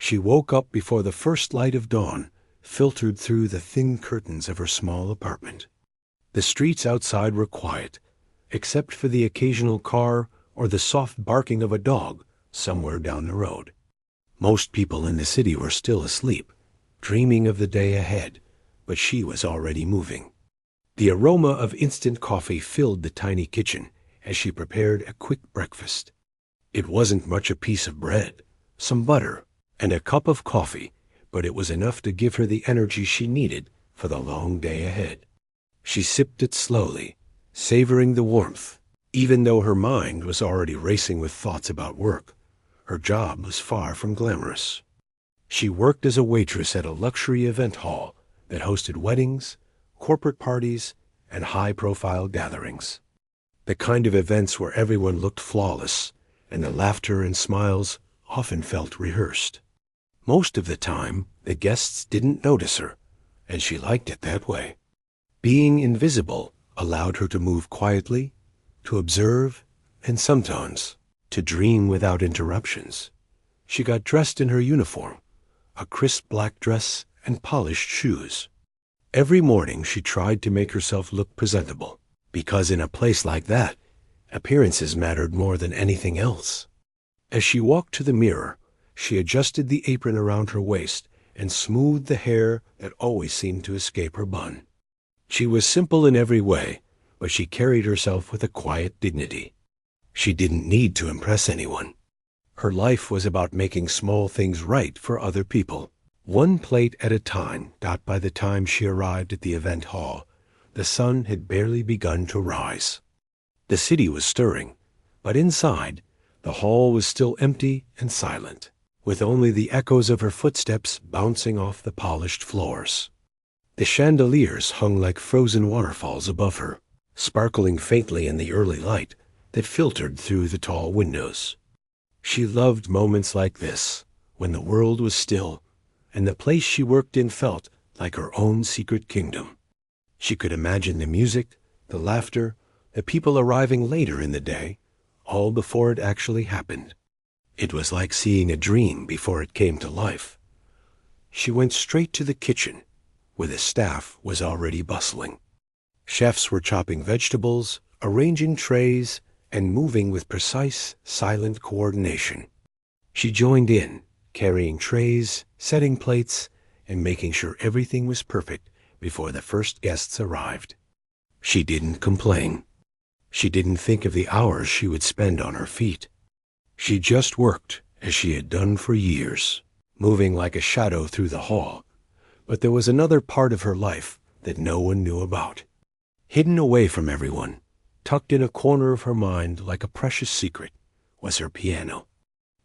She woke up before the first light of dawn filtered through the thin curtains of her small apartment. The streets outside were quiet, except for the occasional car or the soft barking of a dog somewhere down the road. Most people in the city were still asleep, dreaming of the day ahead, but she was already moving. The aroma of instant coffee filled the tiny kitchen as she prepared a quick breakfast. It wasn't much: a piece of bread, some butter, and a cup of coffee, but it was enough to give her the energy she needed for the long day ahead. She sipped it slowly, savoring the warmth, even though her mind was already racing with thoughts about work. Her job was far from glamorous. She worked as a waitress at a luxury event hall that hosted weddings, corporate parties, and high-profile gatherings. The kind of events where everyone looked flawless, and the laughter and smiles often felt rehearsed. Most of the time, the guests didn't notice her, and she liked it that way. Being invisible allowed her to move quietly, to observe, and sometimes to dream without interruptions. She got dressed in her uniform, a crisp black dress and polished shoes. Every morning she tried to make herself look presentable, because in a place like that, appearances mattered more than anything else. As she walked to the mirror, she adjusted the apron around her waist and smoothed the hair that always seemed to escape her bun. She was simple in every way, but she carried herself with a quiet dignity. She didn't need to impress anyone. Her life was about making small things right for other people, one plate at a time. By the time she arrived at the event hall, the sun had barely begun to rise. The city was stirring, but inside, the hall was still empty and silent, with only the echoes of her footsteps bouncing off the polished floors. The chandeliers hung like frozen waterfalls above her, sparkling faintly in the early light that filtered through the tall windows. She loved moments like this, when the world was still, and the place she worked in felt like her own secret kingdom. She could imagine the music, the laughter, the people arriving later in the day, all before it actually happened. It was like seeing a dream before it came to life. She went straight to the kitchen, where the staff was already bustling. Chefs were chopping vegetables, arranging trays, and moving with precise, silent coordination. She joined in, carrying trays, setting plates, and making sure everything was perfect before the first guests arrived. She didn't complain. She didn't think of the hours she would spend on her feet. She just worked as she had done for years, moving like a shadow through the hall. But there was another part of her life that no one knew about. Hidden away from everyone, tucked in a corner of her mind like a precious secret, was her piano.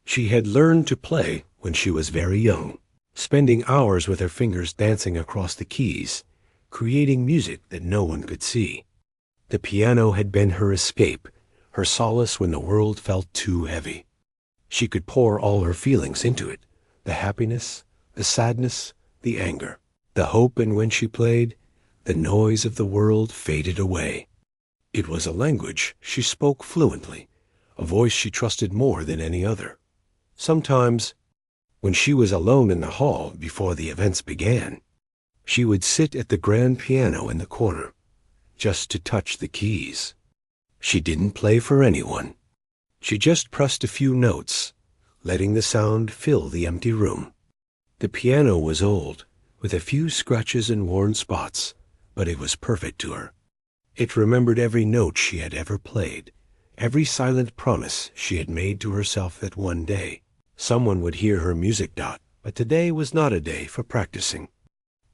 She had learned to play when she was very young, spending hours with her fingers dancing across the keys, creating music that no one could see. The piano had been her escape, her solace when the world felt too heavy. She could pour all her feelings into it, the happiness, the sadness, the anger, the hope, and when she played, the noise of the world faded away. It was a language she spoke fluently, a voice she trusted more than any other. Sometimes, when she was alone in the hall before the events began, she would sit at the grand piano in the corner, just to touch the keys. She didn't play for anyone. She just pressed a few notes, letting the sound fill the empty room. The piano was old, with a few scratches and worn spots, but it was perfect to her. It remembered every note she had ever played, every silent promise she had made to herself that one day someone would hear her music. But today was not a day for practicing.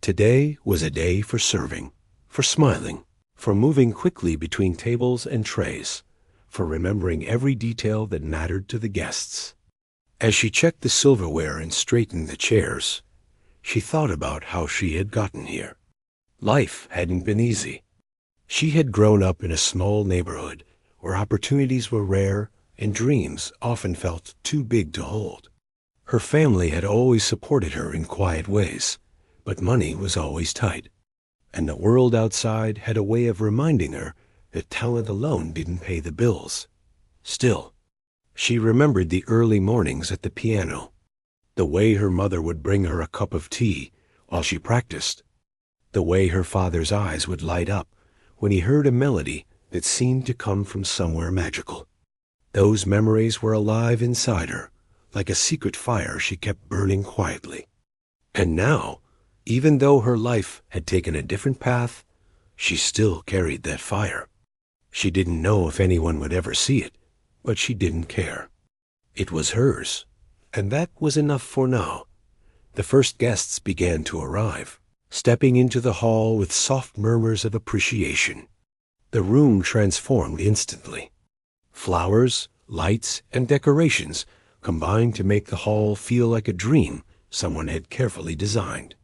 Today was a day for serving, for smiling, for moving quickly between tables and trays, for remembering every detail that mattered to the guests. As she checked the silverware and straightened the chairs, she thought about how she had gotten here. Life hadn't been easy. She had grown up in a small neighborhood where opportunities were rare and dreams often felt too big to hold. Her family had always supported her in quiet ways, but money was always tight, and the world outside had a way of reminding her that talent alone didn't pay the bills. Still, she remembered the early mornings at the piano, The way her mother would bring her a cup of tea while she practiced. The way her father's eyes would light up when he heard a melody that seemed to come from somewhere magical. Those memories were alive inside her, like a secret fire she kept burning quietly. And now, even though her life had taken a different path, she still carried that fire. She didn't know if anyone would ever see it, but she didn't care. It was hers, and that was enough for now. The first guests began to arrive, stepping into the hall with soft murmurs of appreciation. The room transformed instantly. Flowers, lights, and decorations combined to make the hall feel like a dream someone had carefully designed.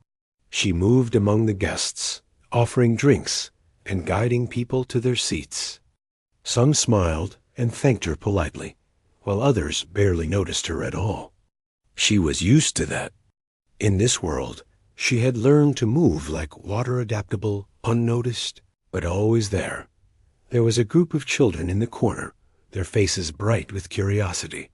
She moved among the guests, offering drinks and guiding people to their seats. Some smiled and thanked her politely, while others barely noticed her at all. She was used to that. In this world, she had learned to move like water, adaptable, unnoticed, but always there. There was a group of children in the corner, their faces bright with curiosity.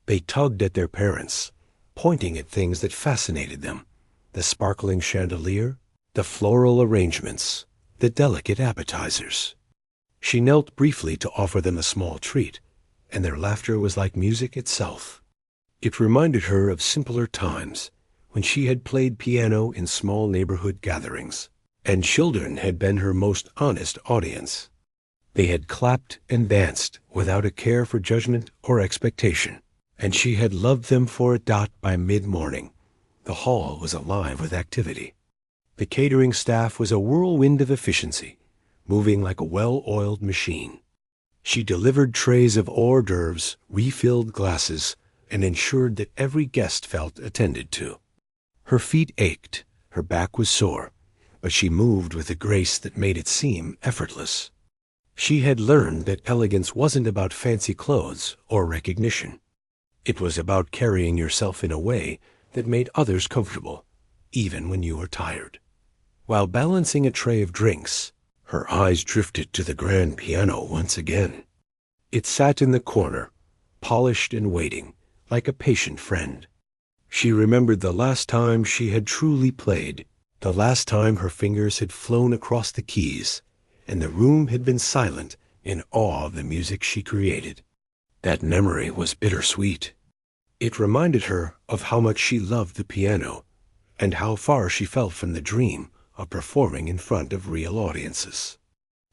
They tugged at their parents, pointing at things that fascinated them: the sparkling chandelier, the floral arrangements, the delicate appetizers. She knelt briefly to offer them a small treat, and their laughter was like music itself. It reminded her of simpler times, when she had played piano in small neighborhood gatherings, and children had been her most honest audience. They had clapped and danced without a care for judgment or expectation, and she had loved them for it. By mid-morning, the hall was alive with activity. The catering staff was a whirlwind of efficiency, moving like a well-oiled machine. She delivered trays of hors d'oeuvres, refilled glasses, and ensured that every guest felt attended to. Her feet ached, her back was sore, but she moved with a grace that made it seem effortless. She had learned that elegance wasn't about fancy clothes or recognition. It was about carrying yourself in a way that made others comfortable, even when you were tired. While balancing a tray of drinks, her eyes drifted to the grand piano once again. It sat in the corner, polished and waiting, like a patient friend. She remembered the last time she had truly played, the last time her fingers had flown across the keys, and the room had been silent in awe of the music she created. That memory was bittersweet. It reminded her of how much she loved the piano, and how far she felt from the dream of performing in front of real audiences.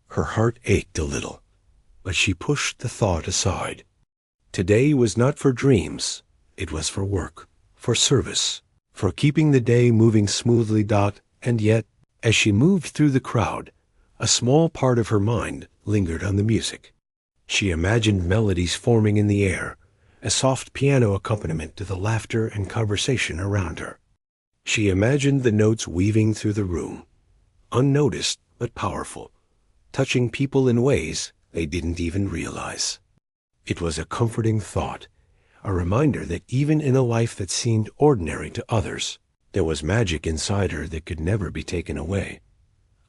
Her heart ached a little, but she pushed the thought aside. Today was not for dreams, it was for work, for service, for keeping the day moving smoothly. And yet, as she moved through the crowd, a small part of her mind lingered on the music. She imagined melodies forming in the air, a soft piano accompaniment to the laughter and conversation around her. She imagined the notes weaving through the room, unnoticed but powerful, touching people in ways they didn't even realize. It was a comforting thought, a reminder that even in a life that seemed ordinary to others, there was magic inside her that could never be taken away.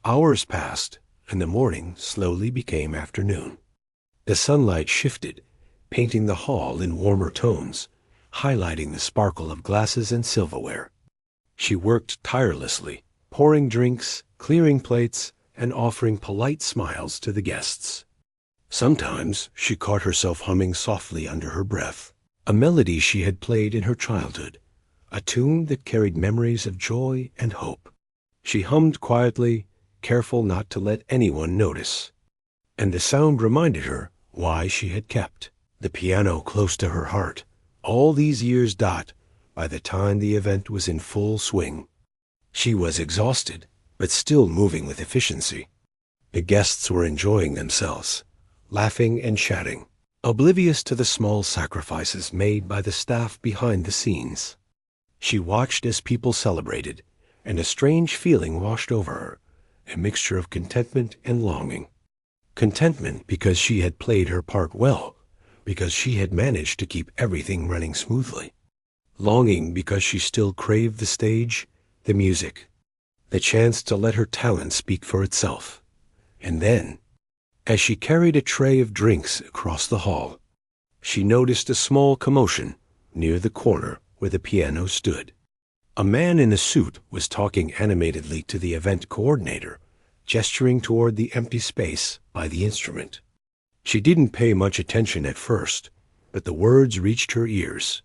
Hours passed, and the morning slowly became afternoon. The sunlight shifted, painting the hall in warmer tones, highlighting the sparkle of glasses and silverware. She worked tirelessly, pouring drinks, clearing plates, and offering polite smiles to the guests. Sometimes she caught herself humming softly under her breath, a melody she had played in her childhood, a tune that carried memories of joy and hope. She hummed quietly, careful not to let anyone notice, and the sound reminded her why she had kept the piano close to her heart all these years. By the time the event was in full swing, she was exhausted, but still moving with efficiency. The guests were enjoying themselves, laughing and chatting, oblivious to the small sacrifices made by the staff behind the scenes. She watched as people celebrated, and a strange feeling washed over her, a mixture of contentment and longing. Contentment because she had played her part well, because she had managed to keep everything running smoothly. Longing because she still craved the stage, the music, the chance to let her talent speak for itself. And then, as she carried a tray of drinks across the hall, she noticed a small commotion near the corner where the piano stood. A man in a suit was talking animatedly to the event coordinator, gesturing toward the empty space by the instrument. She didn't pay much attention at first, but the words reached her ears.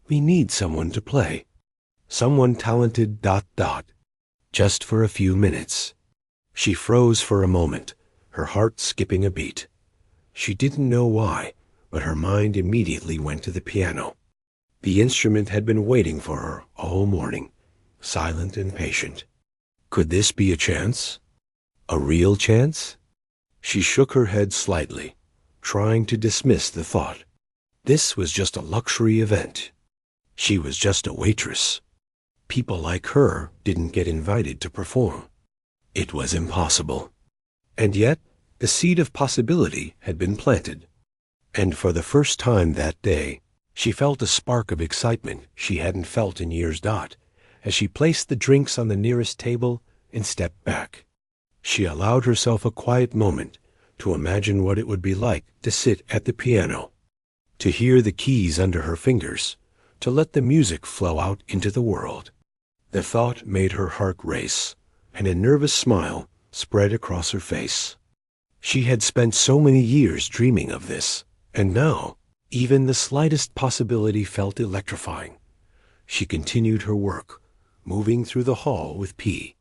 "We need someone to play. Someone talented ... just for a few minutes." She froze for a moment, her heart skipping a beat. She didn't know why, but her mind immediately went to the piano. The instrument had been waiting for her all morning, silent and patient. Could this be a chance? A real chance? She shook her head slightly, trying to dismiss the thought. This was just a luxury event. She was just a waitress. People like her didn't get invited to perform. It was impossible. And yet, the seed of possibility had been planted. And for the first time that day, she felt a spark of excitement she hadn't felt in years. As she placed the drinks on the nearest table and stepped back. She allowed herself a quiet moment to imagine what it would be like to sit at the piano, to hear the keys under her fingers, to let the music flow out into the world. The thought made her heart race, and a nervous smile spread across her face. She had spent so many years dreaming of this, and now, even the slightest possibility felt electrifying. She continued her work, moving through the hall with P.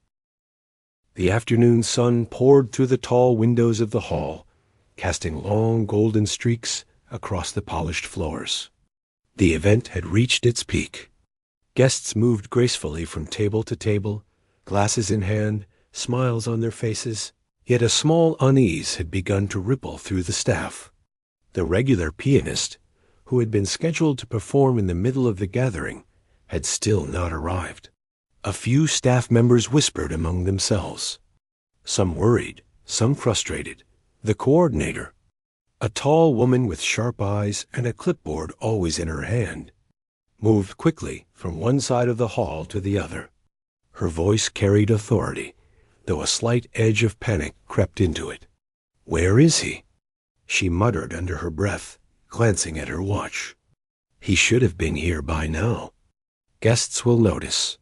The afternoon sun poured through the tall windows of the hall, casting long golden streaks across the polished floors. The event had reached its peak. Guests moved gracefully from table to table, glasses in hand, smiles on their faces, yet a small unease had begun to ripple through the staff. The regular pianist, who had been scheduled to perform in the middle of the gathering, had still not arrived. A few staff members whispered among themselves. Some worried, some frustrated. The coordinator, a tall woman with sharp eyes and a clipboard always in her hand, moved quickly from one side of the hall to the other. Her voice carried authority, though a slight edge of panic crept into it. "Where is he?" she muttered under her breath, glancing at her watch. "He should have been here by now. Guests will notice."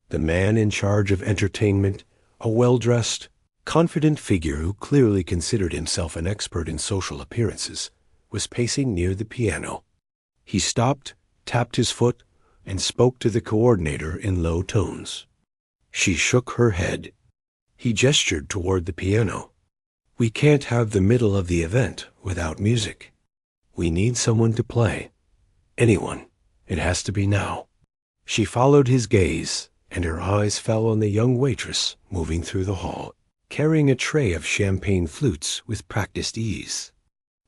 The man in charge of entertainment, a well-dressed, confident figure who clearly considered himself an expert in social appearances, was pacing near the piano. He stopped, tapped his foot, and spoke to the coordinator in low tones. She shook her head. He gestured toward the piano. "We can't have the middle of the event without music. We need someone to play. Anyone. It has to be now." She followed his gaze, and her eyes fell on the young waitress moving through the hall, carrying a tray of champagne flutes with practiced ease.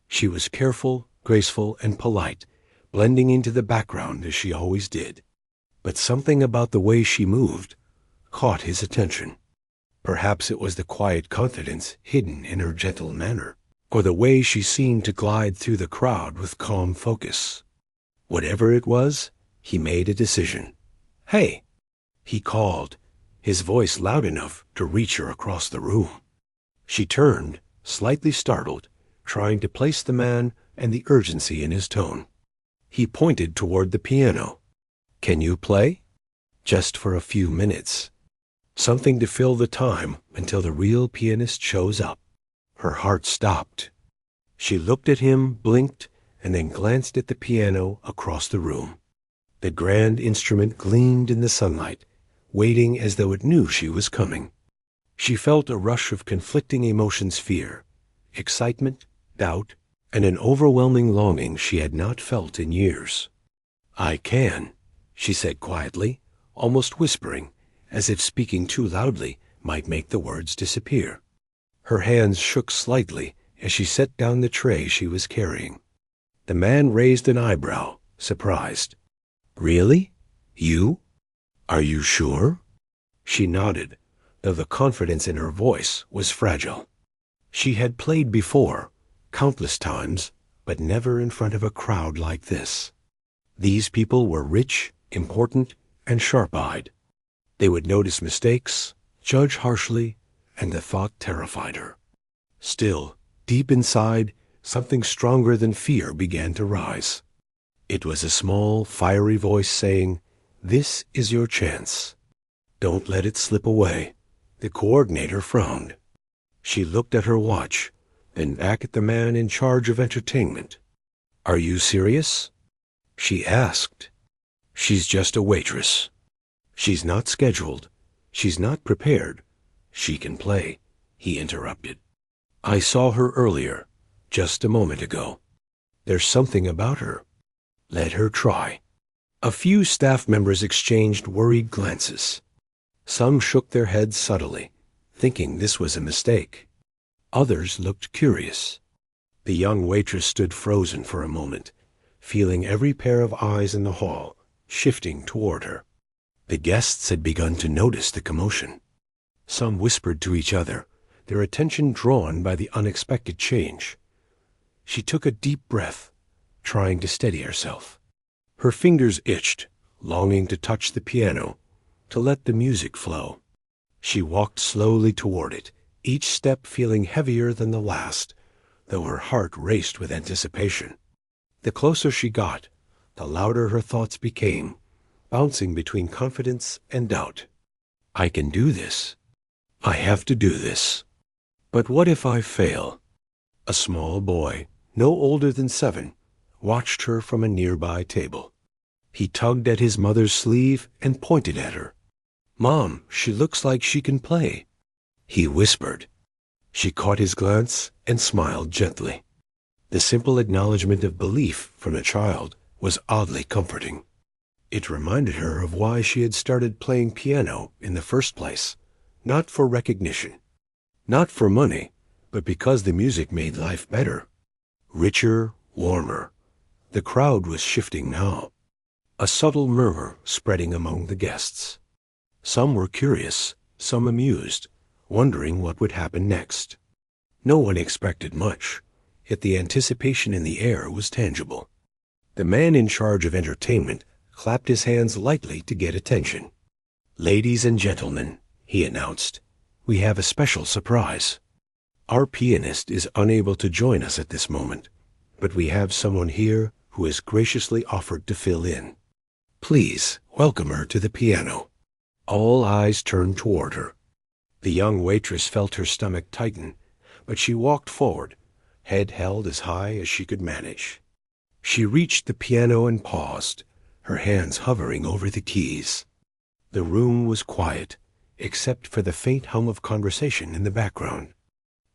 She was careful, graceful, and polite, blending into the background as she always did. But something about the way she moved caught his attention. Perhaps it was the quiet confidence hidden in her gentle manner, or the way she seemed to glide through the crowd with calm focus. Whatever it was, he made a decision. "Hey!" he called, his voice loud enough to reach her across the room. She turned, slightly startled, trying to place the man and the urgency in his tone. He pointed toward the piano. "Can you play?" "Just for a few minutes. Something to fill the time until the real pianist shows up." Her heart stopped. She looked at him, blinked, and then glanced at the piano across the room. The grand instrument gleamed in the sunlight, waiting as though it knew she was coming. She felt a rush of conflicting emotions: fear, excitement, doubt, and an overwhelming longing she had not felt in years. "I can," she said quietly, almost whispering, as if speaking too loudly might make the words disappear. Her hands shook slightly as she set down the tray she was carrying. The man raised an eyebrow, surprised. "Really? You? Are you sure?" She nodded, though the confidence in her voice was fragile. She had played before, countless times, but never in front of a crowd like this. These people were rich, important, and sharp-eyed. They would notice mistakes, judge harshly, and the thought terrified her. Still, deep inside, something stronger than fear began to rise. It was a small, fiery voice saying, "This is your chance. Don't let it slip away." The coordinator frowned. She looked at her watch, then back at the man in charge of entertainment. "Are you serious?" she asked. "She's just a waitress. She's not scheduled. She's not prepared. She can play," he interrupted. "I saw her earlier, just a moment ago. There's something about her. Let her try." A few staff members exchanged worried glances. Some shook their heads subtly, thinking this was a mistake. Others looked curious. The young waitress stood frozen for a moment, feeling every pair of eyes in the hall shifting toward her. The guests had begun to notice the commotion. Some whispered to each other, their attention drawn by the unexpected change. She took a deep breath, trying to steady herself. Her fingers itched, longing to touch the piano, to let the music flow. She walked slowly toward it, each step feeling heavier than the last, though her heart raced with anticipation. The closer she got, the louder her thoughts became, bouncing between confidence and doubt. "I can do this. I have to do this. But what if I fail?" A small boy, no older than 7, watched her from a nearby table. He tugged at his mother's sleeve and pointed at her. "Mom, she looks like she can play," he whispered. She caught his glance and smiled gently. The simple acknowledgement of belief from a child was oddly comforting. It reminded her of why she had started playing piano in the first place, not for recognition, not for money, but because the music made life better, richer, warmer. The crowd was shifting now, a subtle murmur spreading among the guests. Some were curious, some amused, wondering what would happen next. No one expected much, yet the anticipation in the air was tangible. The man in charge of entertainment clapped his hands lightly to get attention. "Ladies and gentlemen," he announced, "we have a special surprise. Our pianist is unable to join us at this moment, but we have someone here who has graciously offered to fill in. Please welcome her to the piano." All eyes turned toward her. The young waitress felt her stomach tighten, but she walked forward, head held as high as she could manage. She reached the piano and paused, her hands hovering over the keys. The room was quiet, except for the faint hum of conversation in the background.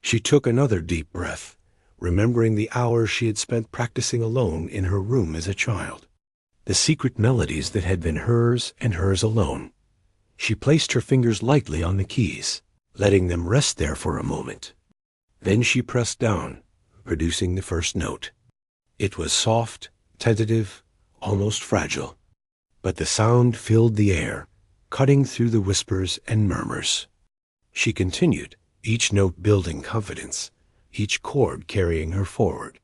She took another deep breath, remembering the hours she had spent practicing alone in her room as a child, the secret melodies that had been hers and hers alone. She placed her fingers lightly on the keys, letting them rest there for a moment. Then she pressed down, producing the first note. It was soft, tentative, almost fragile, but the sound filled the air, cutting through the whispers and murmurs. She continued, each note building confidence, each chord carrying her forward.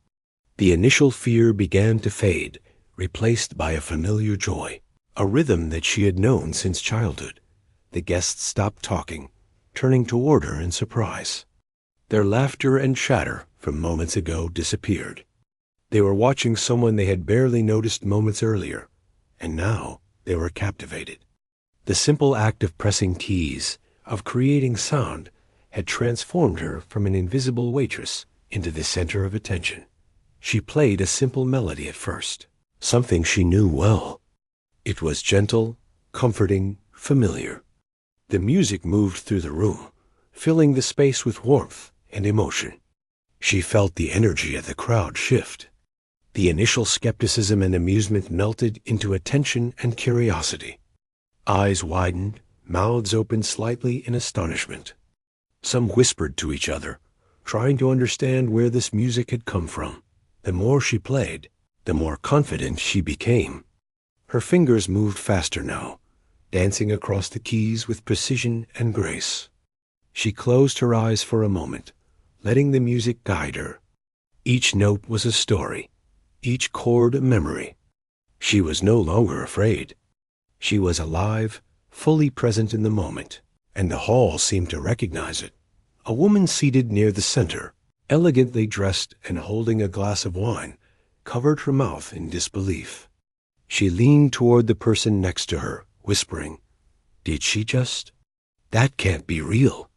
The initial fear began to fade, replaced by a familiar joy, a rhythm that she had known since childhood. The guests stopped talking, turning toward her in surprise. Their laughter and chatter from moments ago disappeared. They were watching someone they had barely noticed moments earlier, and now they were captivated. The simple act of pressing keys, of creating sound, had transformed her from an invisible waitress into the center of attention. She played a simple melody at first, something she knew well. It was gentle, comforting, familiar. The music moved through the room, filling the space with warmth and emotion. She felt the energy of the crowd shift. The initial skepticism and amusement melted into attention and curiosity. Eyes widened, mouths opened slightly in astonishment. Some whispered to each other, trying to understand where this music had come from. The more she played, the more confident she became. Her fingers moved faster now, dancing across the keys with precision and grace. She closed her eyes for a moment, letting the music guide her. Each note was a story, each chord a memory. She was no longer afraid. She was alive, fully present in the moment, and the hall seemed to recognize it. A woman seated near the center, elegantly dressed and holding a glass of wine, covered her mouth in disbelief. She leaned toward the person next to her, whispering, "Did she just? That can't be real."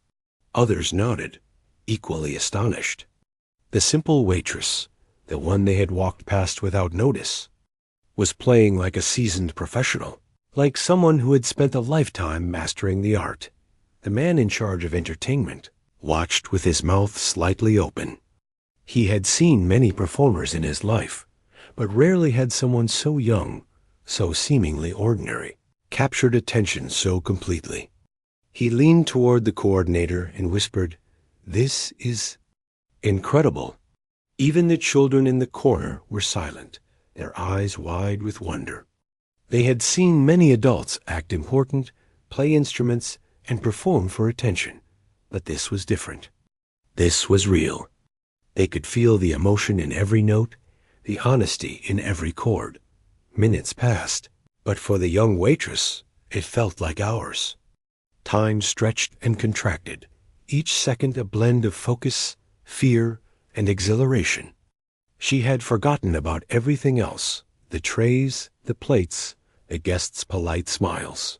Others nodded, equally astonished. The simple waitress, the one they had walked past without notice, was playing like a seasoned professional, like someone who had spent a lifetime mastering the art. The man in charge of entertainment watched with his mouth slightly open. He had seen many performers in his life, but rarely had someone so young, so seemingly ordinary, captured attention so completely. He leaned toward the coordinator and whispered, "This is incredible." Even the children in the corner were silent, their eyes wide with wonder. They had seen many adults act important, play instruments, and perform for attention, but this was different. This was real. They could feel the emotion in every note, the honesty in every chord. Minutes passed, but for the young waitress, it felt like hours. Time stretched and contracted, each second a blend of focus, fear, and exhilaration. She had forgotten about everything else, the trays, the plates, the guests' polite smiles.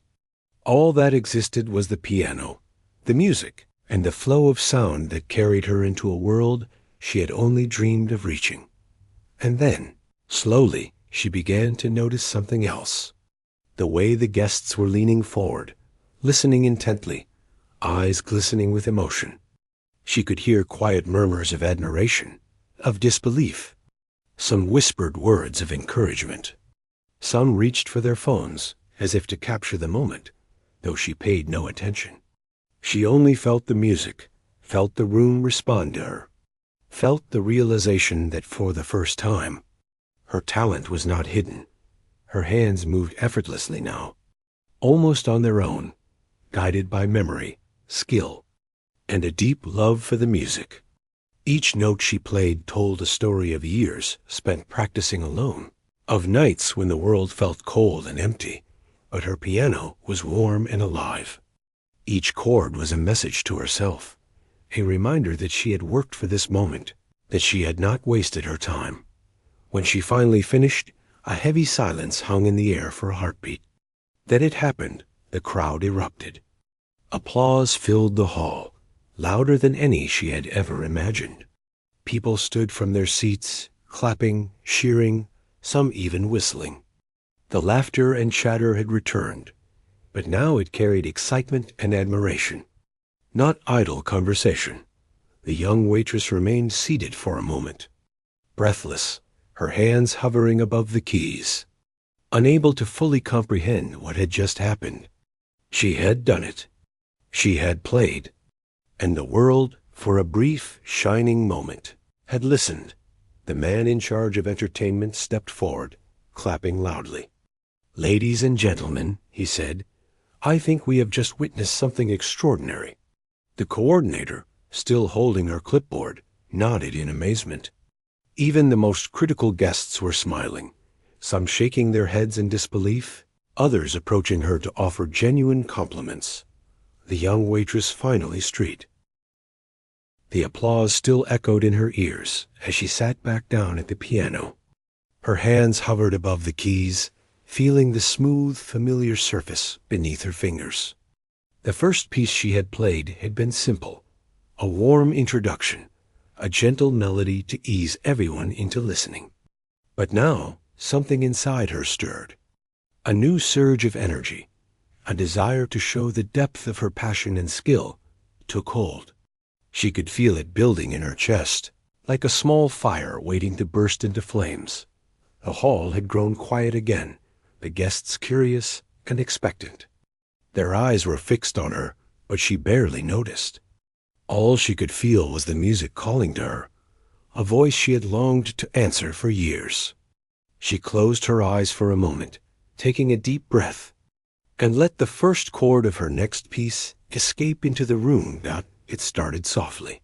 All that existed was the piano, the music, and the flow of sound that carried her into a world she had only dreamed of reaching. And then, slowly, she began to notice something else. The way the guests were leaning forward, listening intently, eyes glistening with emotion. She could hear quiet murmurs of admiration, of disbelief, some whispered words of encouragement. Some reached for their phones, as if to capture the moment, though she paid no attention. She only felt the music, felt the room respond to her, felt the realization that for the first time, her talent was not hidden. Her hands moved effortlessly now, almost on their own, guided by memory, skill, and a deep love for the music. Each note she played told a story of years spent practicing alone, of nights when the world felt cold and empty, but her piano was warm and alive. Each chord was a message to herself, a reminder that she had worked for this moment, that she had not wasted her time. When she finally finished, a heavy silence hung in the air for a heartbeat. Then it happened. The crowd erupted. Applause filled the hall, louder than any she had ever imagined. People stood from their seats, clapping, cheering, some even whistling. The laughter and chatter had returned, but now it carried excitement and admiration, not idle conversation. The young waitress remained seated for a moment, breathless, her hands hovering above the keys, unable to fully comprehend what had just happened. She had done it. She had played, and the world, for a brief, shining moment, had listened. The man in charge of entertainment stepped forward, clapping loudly. "Ladies and gentlemen," he said, "I think we have just witnessed something extraordinary." The coordinator, still holding her clipboard, nodded in amazement. Even the most critical guests were smiling, some shaking their heads in disbelief, others approaching her to offer genuine compliments. The young waitress finally street. The applause still echoed in her ears as she sat back down at the piano. Her hands hovered above the keys, feeling the smooth, familiar surface beneath her fingers. The first piece she had played had been simple, a warm introduction, a gentle melody to ease everyone into listening. But now, something inside her stirred. A new surge of energy, a desire to show the depth of her passion and skill, took hold. She could feel it building in her chest, like a small fire waiting to burst into flames. The hall had grown quiet again, the guests curious and expectant. Their eyes were fixed on her, but she barely noticed. All she could feel was the music calling to her, a voice she had longed to answer for years. She closed her eyes for a moment, taking a deep breath, and let the first chord of her next piece escape into the room. It started softly,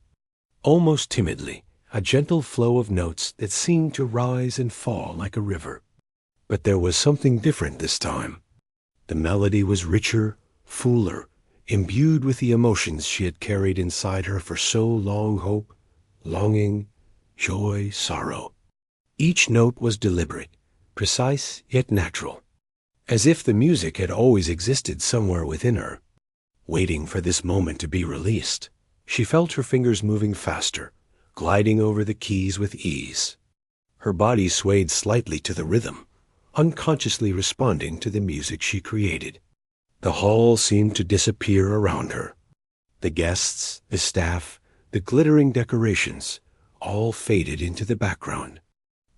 almost timidly, a gentle flow of notes that seemed to rise and fall like a river. But there was something different this time. The melody was richer, fuller, imbued with the emotions she had carried inside her for so long: hope, longing, joy, sorrow. Each note was deliberate, precise yet natural, as if the music had always existed somewhere within her, waiting for this moment to be released. She felt her fingers moving faster, gliding over the keys with ease. Her body swayed slightly to the rhythm, unconsciously responding to the music she created. The hall seemed to disappear around her. The guests, the staff, the glittering decorations, all faded into the background.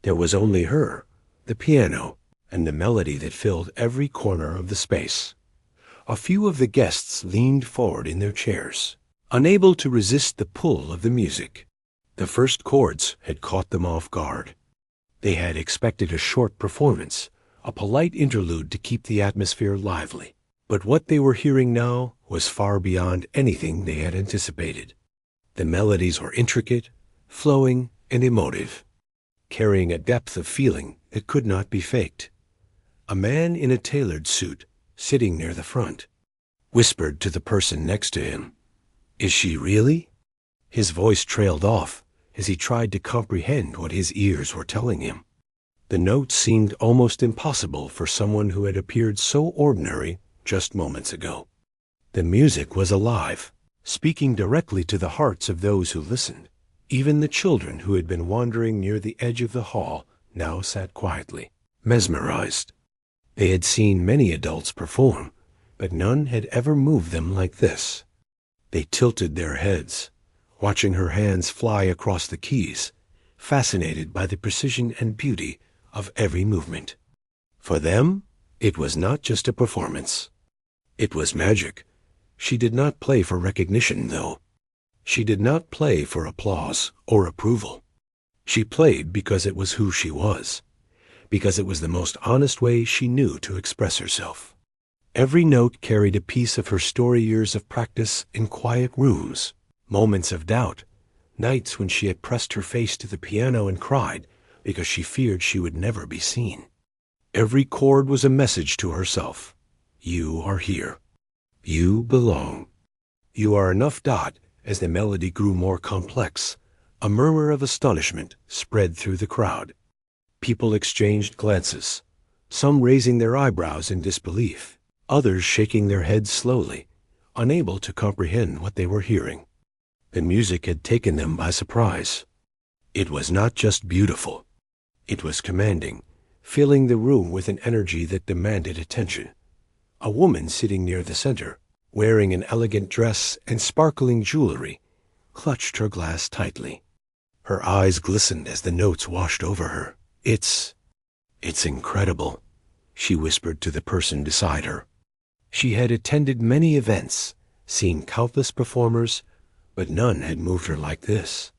There was only her, the piano, and the melody that filled every corner of the space. A few of the guests leaned forward in their chairs, unable to resist the pull of the music. The first chords had caught them off guard. They had expected a short performance, a polite interlude to keep the atmosphere lively. But what they were hearing now was far beyond anything they had anticipated. The melodies were intricate, flowing, and emotive, carrying a depth of feeling that could not be faked. A man in a tailored suit, sitting near the front, whispered to the person next to him, "Is she really?" His voice trailed off as he tried to comprehend what his ears were telling him. The notes seemed almost impossible for someone who had appeared so ordinary just moments ago. The music was alive, speaking directly to the hearts of those who listened. Even the children who had been wandering near the edge of the hall now sat quietly, mesmerized. They had seen many adults perform, but none had ever moved them like this. They tilted their heads, watching her hands fly across the keys, fascinated by the precision and beauty of every movement. For them, it was not just a performance. It was magic. She did not play for recognition, though. She did not play for applause or approval. She played because it was who she was, because it was the most honest way she knew to express herself. Every note carried a piece of her story years of practice in quiet rooms, moments of doubt, nights when she had pressed her face to the piano and cried because she feared she would never be seen. Every chord was a message to herself. You are here. You belong. You are enough. As the melody grew more complex, a murmur of astonishment spread through the crowd. People exchanged glances, some raising their eyebrows in disbelief, others shaking their heads slowly, unable to comprehend what they were hearing. The music had taken them by surprise. It was not just beautiful. It was commanding, filling the room with an energy that demanded attention. A woman sitting near the center, wearing an elegant dress and sparkling jewelry, clutched her glass tightly. Her eyes glistened as the notes washed over her. It's incredible," she whispered to the person beside her. She had attended many events, seen countless performers, but none had moved her like this.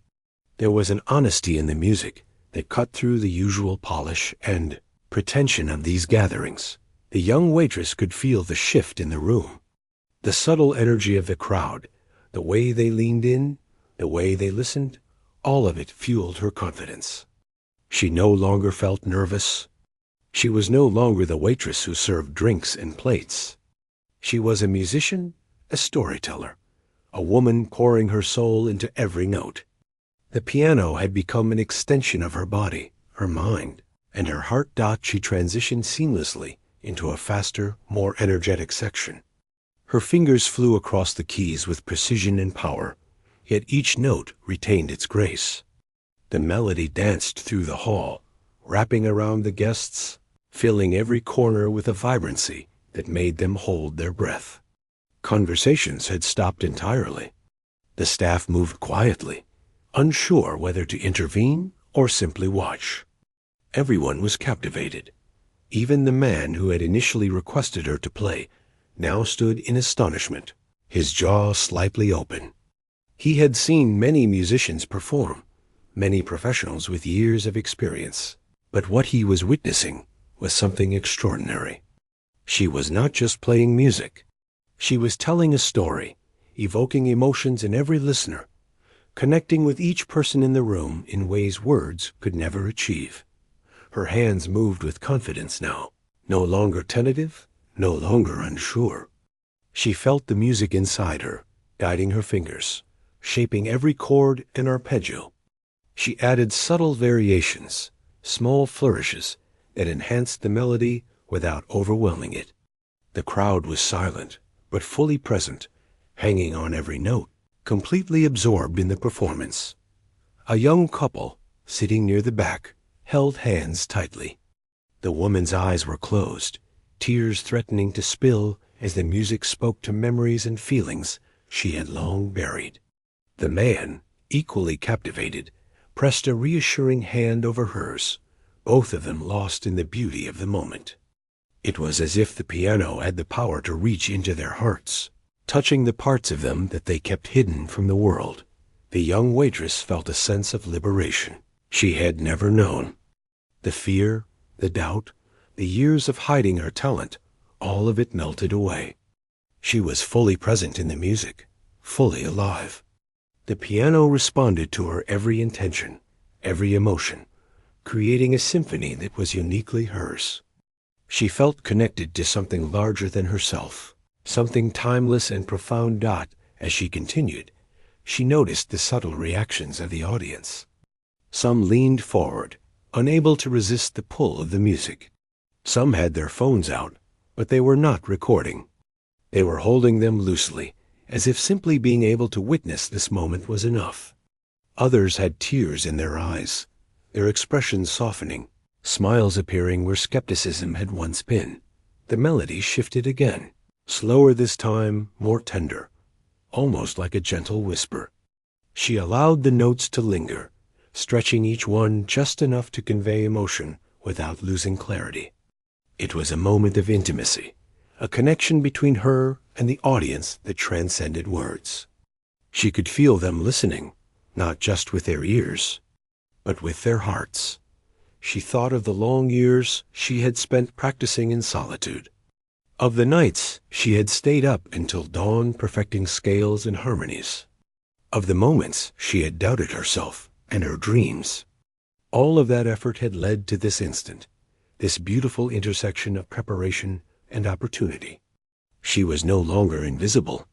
There was an honesty in the music that cut through the usual polish and pretension of these gatherings. The young waitress could feel the shift in the room. The subtle energy of the crowd, the way they leaned in, the way they listened, all of it fueled her confidence. She no longer felt nervous. She was no longer the waitress who served drinks and plates. She was a musician, a storyteller, a woman pouring her soul into every note. The piano had become an extension of her body, her mind, and her heart. She transitioned seamlessly into a faster, more energetic section. Her fingers flew across the keys with precision and power, yet each note retained its grace. The melody danced through the hall, wrapping around the guests, filling every corner with a vibrancy that made them hold their breath. Conversations had stopped entirely. The staff moved quietly, unsure whether to intervene or simply watch. Everyone was captivated. Even the man who had initially requested her to play now stood in astonishment, his jaw slightly open. He had seen many musicians perform, many professionals with years of experience, but what he was witnessing was something extraordinary. She was not just playing music. She was telling a story, evoking emotions in every listener, connecting with each person in the room in ways words could never achieve. Her hands moved with confidence now, no longer tentative, no longer unsure. She felt the music inside her, guiding her fingers, shaping every chord and arpeggio. She added subtle variations, small flourishes that enhanced the melody without overwhelming it. The crowd was silent, but fully present, hanging on every note, completely absorbed in the performance. A young couple, sitting near the back, held hands tightly. The woman's eyes were closed, tears threatening to spill as the music spoke to memories and feelings she had long buried. The man, equally captivated, pressed a reassuring hand over hers, both of them lost in the beauty of the moment. It was as if the piano had the power to reach into their hearts, touching the parts of them that they kept hidden from the world. The young waitress felt a sense of liberation she had never known. The fear, the doubt, the years of hiding her talent, all of it melted away. She was fully present in the music, fully alive. The piano responded to her every intention, every emotion, creating a symphony that was uniquely hers. She felt connected to something larger than herself, something timeless and profound. As she continued, she noticed the subtle reactions of the audience. Some leaned forward, unable to resist the pull of the music. Some had their phones out, but they were not recording. They were holding them loosely, as if simply being able to witness this moment was enough. Others had tears in their eyes, their expressions softening, smiles appearing where skepticism had once been. The melody shifted again, slower this time, more tender, almost like a gentle whisper. She allowed the notes to linger, stretching each one just enough to convey emotion without losing clarity. It was a moment of intimacy, a connection between her and the audience that transcended words. She could feel them listening, not just with their ears, but with their hearts. She thought of the long years she had spent practicing in solitude, of the nights she had stayed up until dawn perfecting scales and harmonies, of the moments she had doubted herself and her dreams. All of that effort had led to this instant, this beautiful intersection of preparation and opportunity. She was no longer invisible.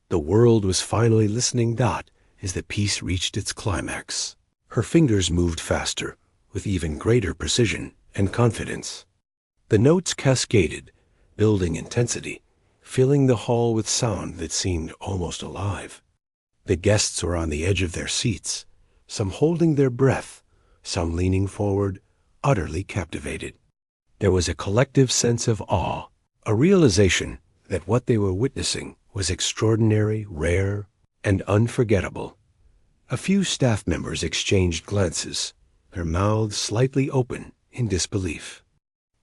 The world was finally listening. As the piece reached its climax, her fingers moved faster, with even greater precision and confidence. The notes cascaded, building intensity, filling the hall with sound that seemed almost alive. The guests were on the edge of their seats, some holding their breath, some leaning forward, utterly captivated. There was a collective sense of awe, a realization that what they were witnessing was extraordinary, rare, and unforgettable. A few staff members exchanged glances, their mouths slightly open in disbelief.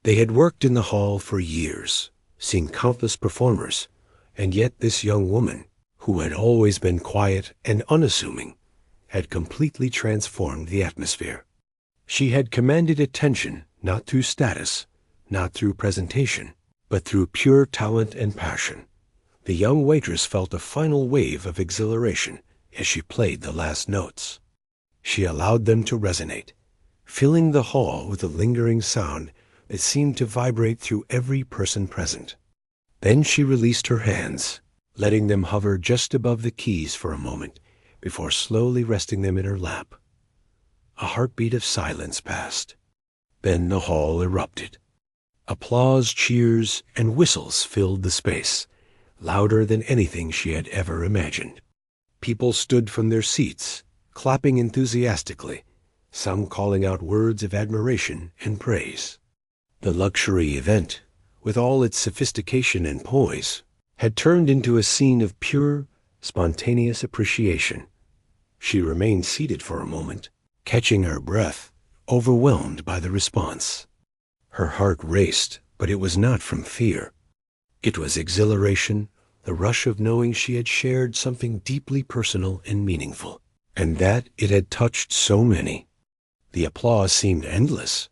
They had worked in the hall for years, seen countless performers, and yet this young woman, who had always been quiet and unassuming, had completely transformed the atmosphere. She had commanded attention not through status, not through presentation, but through pure talent and passion. The young waitress felt a final wave of exhilaration as she played the last notes. She allowed them to resonate, filling the hall with a lingering sound that seemed to vibrate through every person present. Then she released her hands, letting them hover just above the keys for a moment before slowly resting them in her lap. A heartbeat of silence passed. Then the hall erupted. Applause, cheers, and whistles filled the space, louder than anything she had ever imagined. People stood from their seats, clapping enthusiastically, some calling out words of admiration and praise. The luxury event, with all its sophistication and poise, had turned into a scene of pure, spontaneous appreciation. She remained seated for a moment, catching her breath, overwhelmed by the response. Her heart raced, but it was not from fear. It was exhilaration, the rush of knowing she had shared something deeply personal and meaningful, and that it had touched so many. The applause seemed endless,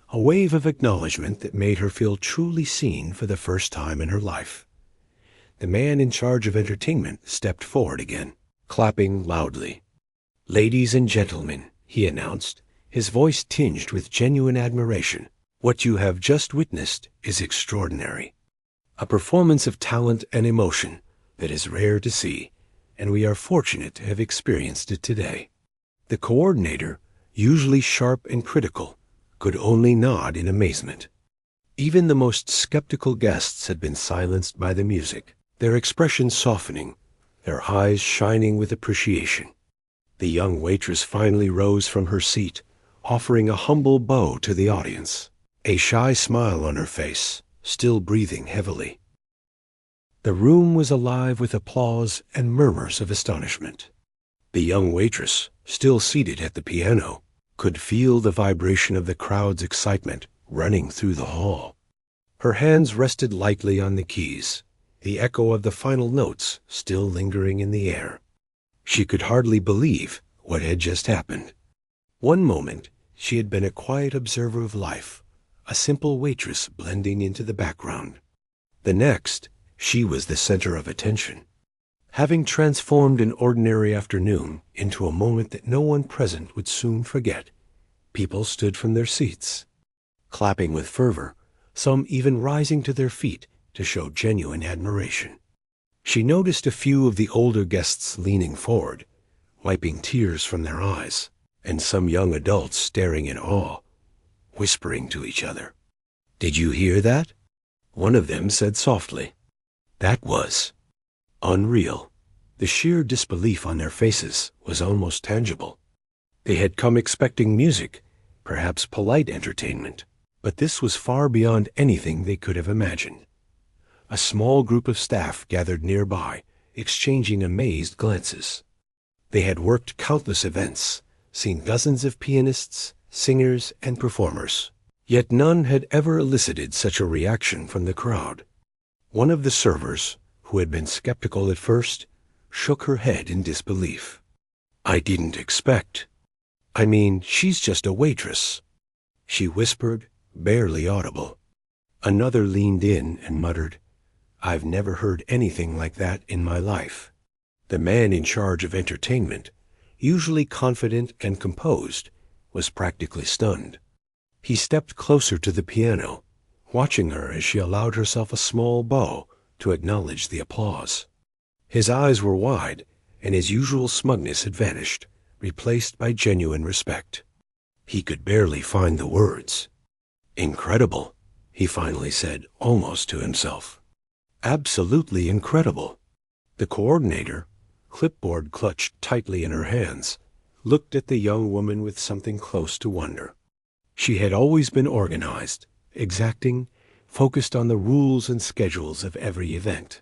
a wave of acknowledgement that made her feel truly seen for the first time in her life. The man in charge of entertainment stepped forward again, clapping loudly. "Ladies and gentlemen," he announced, his voice tinged with genuine admiration, "what you have just witnessed is extraordinary. A performance of talent and emotion that is rare to see, and we are fortunate to have experienced it today." The coordinator, usually sharp and critical, could only nod in amazement. Even the most skeptical guests had been silenced by the music, their expressions softening, their eyes shining with appreciation. The young waitress finally rose from her seat, offering a humble bow to the audience, a shy smile on her face, still breathing heavily. The room was alive with applause and murmurs of astonishment. The young waitress, still seated at the piano, could feel the vibration of the crowd's excitement running through the hall. Her hands rested lightly on the keys, the echo of the final notes still lingering in the air. She could hardly believe what had just happened. One moment, she had been a quiet observer of life, a simple waitress blending into the background. The next, she was the center of attention. Having transformed an ordinary afternoon into a moment that no one present would soon forget, people stood from their seats, clapping with fervor, some even rising to their feet to show genuine admiration. She noticed a few of the older guests leaning forward, wiping tears from their eyes, and some young adults staring in awe, whispering to each other. "Did you hear that?" One of them said softly. That was unreal. The sheer disbelief on their faces was almost tangible. They had come expecting music, perhaps polite entertainment, but this was far beyond anything they could have imagined. A small group of staff gathered nearby, exchanging amazed glances. They had worked countless events, seen dozens of pianists, singers, and performers, yet none had ever elicited such a reaction from the crowd. One of the servers, who had been skeptical at first, shook her head in disbelief. "I didn't expect. I mean, she's just a waitress," she whispered, barely audible. Another leaned in and muttered, "I've never heard anything like that in my life." The man in charge of entertainment, usually confident and composed, was practically stunned. He stepped closer to the piano, watching her as she allowed herself a small bow to acknowledge the applause. His eyes were wide, and his usual smugness had vanished, replaced by genuine respect. He could barely find the words. "Incredible," he finally said, almost to himself. "Absolutely incredible." The coordinator, clipboard clutched tightly in her hands, looked at the young woman with something close to wonder. She had always been organized, exacting, focused on the rules and schedules of every event.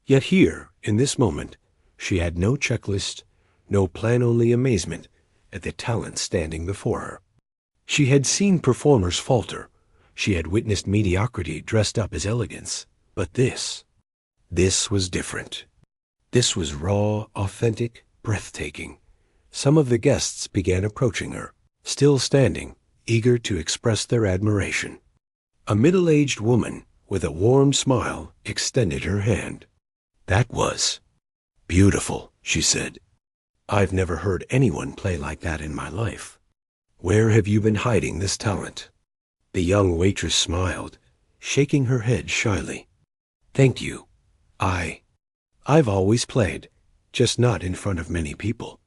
Yet here, in this moment, she had no checklist, no plan, only amazement at the talent standing before her. She had seen performers falter. She had witnessed mediocrity dressed up as elegance. But this was different. This was raw, authentic, breathtaking. Some of the guests began approaching her, still standing, eager to express their admiration. A middle-aged woman with a warm smile extended her hand. "That was beautiful," she said. "I've never heard anyone play like that in my life. Where have you been hiding this talent?" The young waitress smiled, shaking her head shyly. "Thank you. I've always played, just not in front of many people."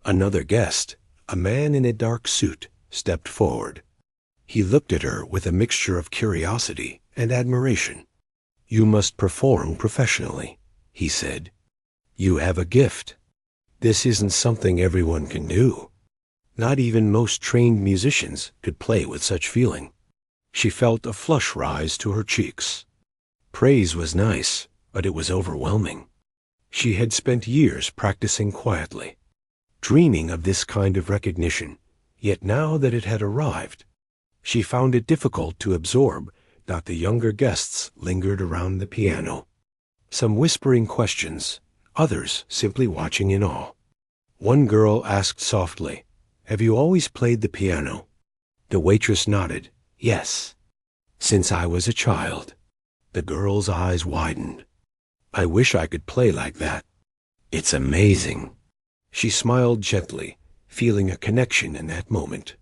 Another guest, a man in a dark suit, stepped forward. He looked at her with a mixture of curiosity and admiration. "You must perform professionally," he said. "You have a gift. This isn't something everyone can do. Not even most trained musicians could play with such feeling." She felt a flush rise to her cheeks. Praise was nice, but it was overwhelming. She had spent years practicing quietly, dreaming of this kind of recognition, yet now that it had arrived, she found it difficult to absorb that the younger guests lingered around the piano, some whispering questions, others simply watching in awe. One girl asked softly, "Have you always played the piano?" The waitress nodded, "Yes, since I was a child." The girl's eyes widened. "I wish I could play like that. It's amazing." She smiled gently, feeling a connection in that moment.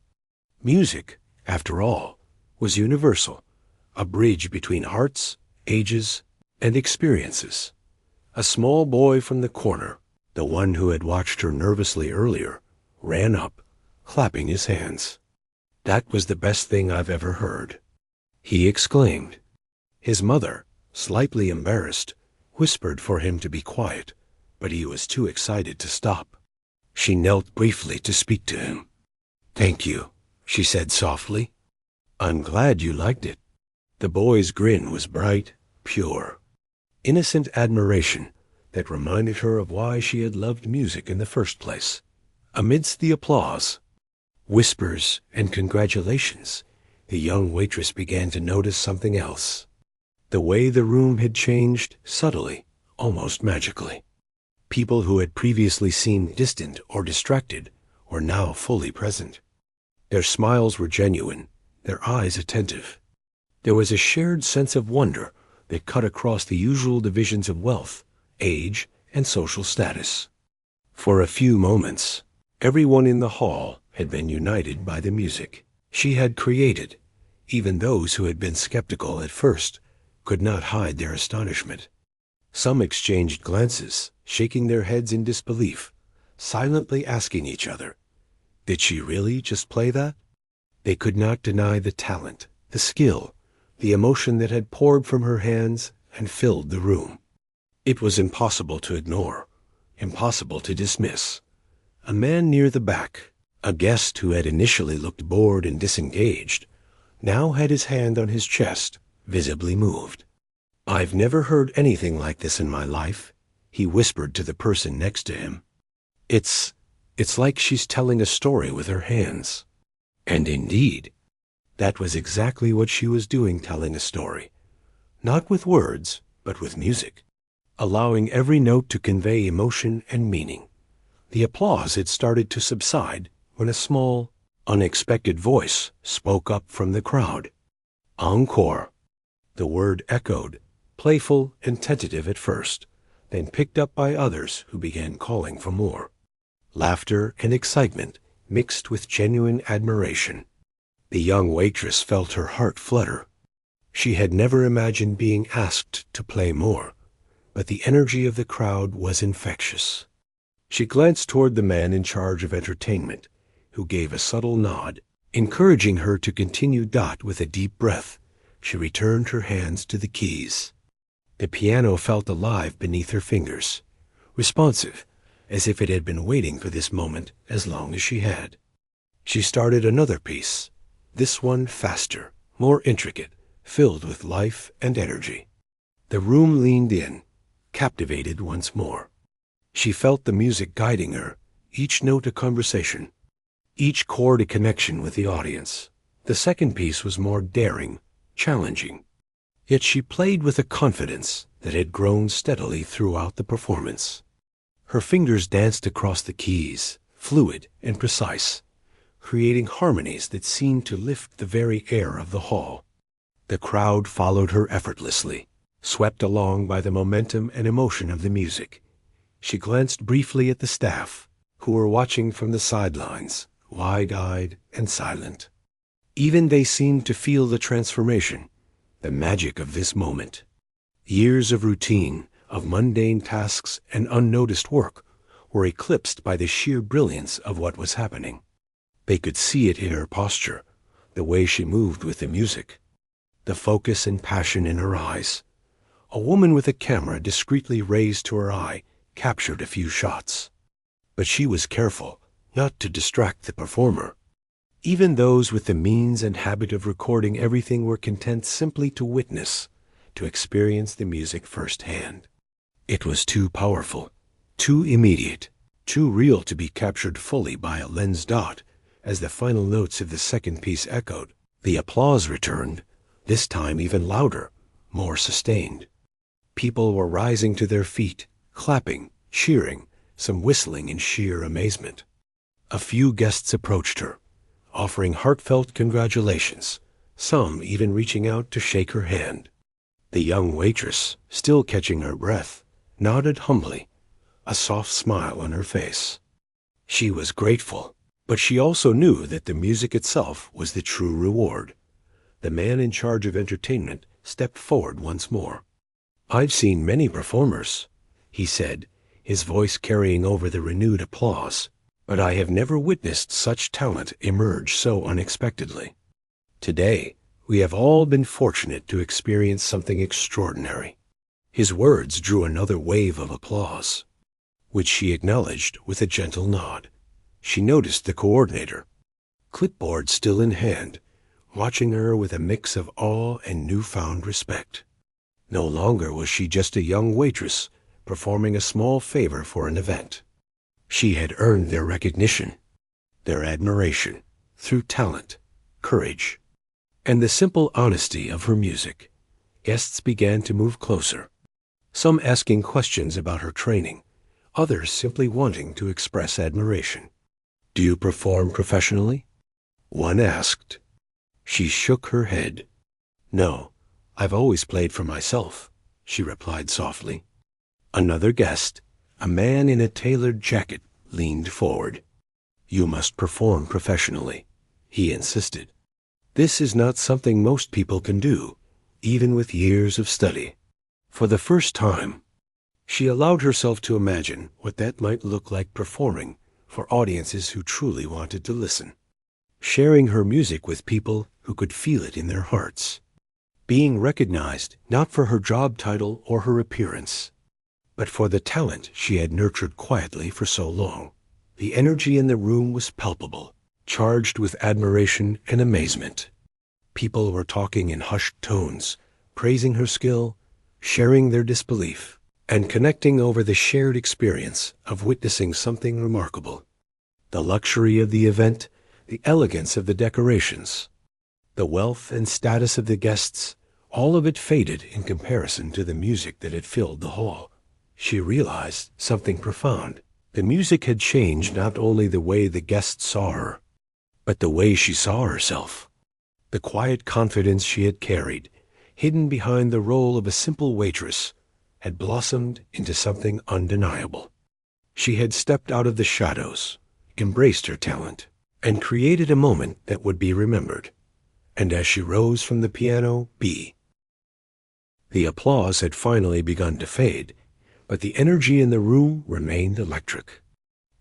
Music, after all, was universal, a bridge between hearts, ages, and experiences. A small boy from the corner, the one who had watched her nervously earlier, ran up, clapping his hands. "That was the best thing I've ever heard," he exclaimed. His mother, slightly embarrassed, whispered for him to be quiet, but he was too excited to stop. She knelt briefly to speak to him. "Thank you," she said softly. "I'm glad you liked it." The boy's grin was bright, pure, innocent admiration that reminded her of why she had loved music in the first place. Amidst the applause, whispers, and congratulations, the young waitress began to notice something else. The way the room had changed subtly, almost magically. People who had previously seemed distant or distracted were now fully present. Their smiles were genuine, their eyes attentive. There was a shared sense of wonder that cut across the usual divisions of wealth, age, and social status. For a few moments, everyone in the hall had been united by the music she had created. Even those who had been skeptical at first could not hide their astonishment. Some exchanged glances, shaking their heads in disbelief, silently asking each other, "Did she really just play that?" They could not deny the talent, the skill, the emotion that had poured from her hands and filled the room. It was impossible to ignore, impossible to dismiss. A man near the back, a guest who had initially looked bored and disengaged, now had his hand on his chest, visibly moved. "I've never heard anything like this in my life," he whispered to the person next to him. It's like she's telling a story with her hands." And indeed, that was exactly what she was doing, telling a story. Not with words, but with music, allowing every note to convey emotion and meaning. The applause had started to subside when a small, unexpected voice spoke up from the crowd. "Encore." The word echoed, playful and tentative at first, then picked up by others who began calling for more. Laughter and excitement mixed with genuine admiration. The young waitress felt her heart flutter. She had never imagined being asked to play more, but the energy of the crowd was infectious. She glanced toward the man in charge of entertainment, who gave a subtle nod, encouraging her to continue. With a deep breath, she returned her hands to the keys. The piano felt alive beneath her fingers, responsive, as if it had been waiting for this moment as long as she had. She started another piece, this one faster, more intricate, filled with life and energy. The room leaned in, captivated once more. She felt the music guiding her, each note a conversation, each chord a connection with the audience. The second piece was more daring, challenging. Yet she played with a confidence that had grown steadily throughout the performance. Her fingers danced across the keys, fluid and precise, creating harmonies that seemed to lift the very air of the hall. The crowd followed her effortlessly, swept along by the momentum and emotion of the music. She glanced briefly at the staff, who were watching from the sidelines, wide-eyed and silent. Even they seemed to feel the transformation, the magic of this moment. Years of routine, of mundane tasks and unnoticed work were eclipsed by the sheer brilliance of what was happening. They could see it in her posture, the way she moved with the music, the focus and passion in her eyes. A woman with a camera discreetly raised to her eye captured a few shots. But she was careful not to distract the performer. Even those with the means and habit of recording everything were content simply to witness, to experience the music firsthand. It was too powerful, too immediate, too real to be captured fully by a lens dot. As the final notes of the second piece echoed, the applause returned, this time even louder, more sustained. People were rising to their feet, clapping, cheering, some whistling in sheer amazement. A few guests approached her, offering heartfelt congratulations, some even reaching out to shake her hand. The young waitress, still catching her breath, nodded humbly, a soft smile on her face. She was grateful, but she also knew that the music itself was the true reward. The man in charge of entertainment stepped forward once more. "I've seen many performers," he said, his voice carrying over the renewed applause, but I have never witnessed such talent emerge so unexpectedly. Today, we have all been fortunate to experience something extraordinary." His words drew another wave of applause, which she acknowledged with a gentle nod. She noticed the coordinator, clipboard still in hand, watching her with a mix of awe and newfound respect. No longer was she just a young waitress performing a small favor for an event. She had earned their recognition, their admiration, through talent, courage, and the simple honesty of her music. Guests began to move closer, some asking questions about her training, others simply wanting to express admiration. "Do you perform professionally?" one asked. She shook her head. "No, I've always played for myself," she replied softly. Another guest, a man in a tailored jacket, leaned forward. "You must perform professionally," he insisted. "This is not something most people can do, even with years of study." For the first time, she allowed herself to imagine what that might look like performing for audiences who truly wanted to listen, sharing her music with people who could feel it in their hearts, being recognized not for her job title or her appearance, but for the talent she had nurtured quietly for so long. The energy in the room was palpable, charged with admiration and amazement. People were talking in hushed tones, praising her skill, sharing their disbelief, and connecting over the shared experience of witnessing something remarkable. The luxury of the event, the elegance of the decorations, the wealth and status of the guests, all of it faded in comparison to the music that had filled the hall. She realized something profound. The music had changed not only the way the guests saw her, but the way she saw herself. The quiet confidence she had carried, hidden behind the role of a simple waitress, had blossomed into something undeniable. She had stepped out of the shadows, embraced her talent, and created a moment that would be remembered. And as she rose from the piano, the applause had finally begun to fade, but the energy in the room remained electric.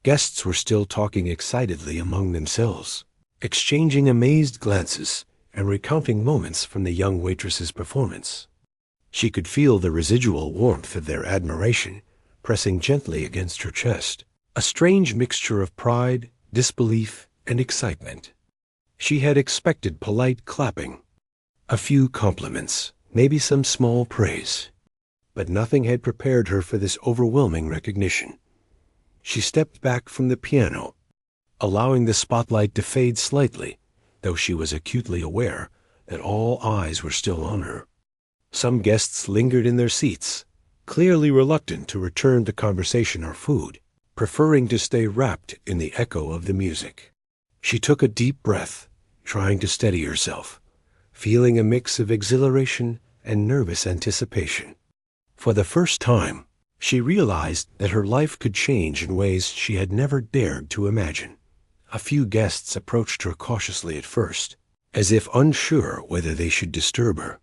Guests were still talking excitedly among themselves, exchanging amazed glances and recounting moments from the young waitress's performance. She could feel the residual warmth of their admiration pressing gently against her chest, a strange mixture of pride, disbelief, and excitement. She had expected polite clapping, a few compliments, maybe some small praise, but nothing had prepared her for this overwhelming recognition. She stepped back from the piano, allowing the spotlight to fade slightly, though she was acutely aware that all eyes were still on her. Some guests lingered in their seats, clearly reluctant to return to conversation or food, preferring to stay wrapped in the echo of the music. She took a deep breath, trying to steady herself, feeling a mix of exhilaration and nervous anticipation. For the first time, she realized that her life could change in ways she had never dared to imagine. A few guests approached her cautiously at first, as if unsure whether they should disturb her.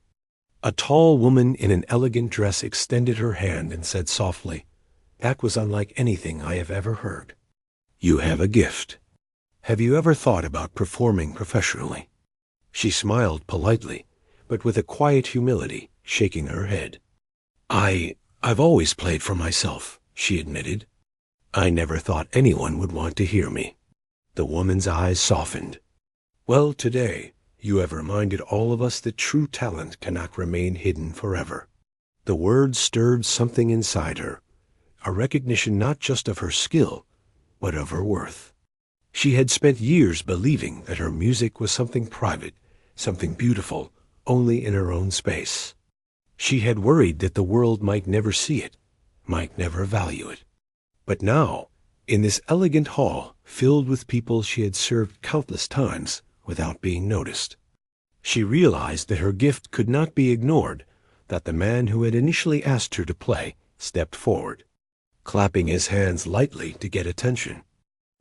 A tall woman in an elegant dress extended her hand and said softly, "That was unlike anything I have ever heard. You have a gift. Have you ever thought about performing professionally?" She smiled politely, but with a quiet humility, shaking her head. I've always played for myself," she admitted. "I never thought anyone would want to hear me." The woman's eyes softened. "Well, today, you have reminded all of us that true talent cannot remain hidden forever." The words stirred something inside her, a recognition not just of her skill, but of her worth. She had spent years believing that her music was something private, something beautiful, only in her own space. She had worried that the world might never see it, might never value it. But now, in this elegant hall, filled with people she had served countless times without being noticed, she realized that her gift could not be ignored, that the man who had initially asked her to play stepped forward, clapping his hands lightly to get attention.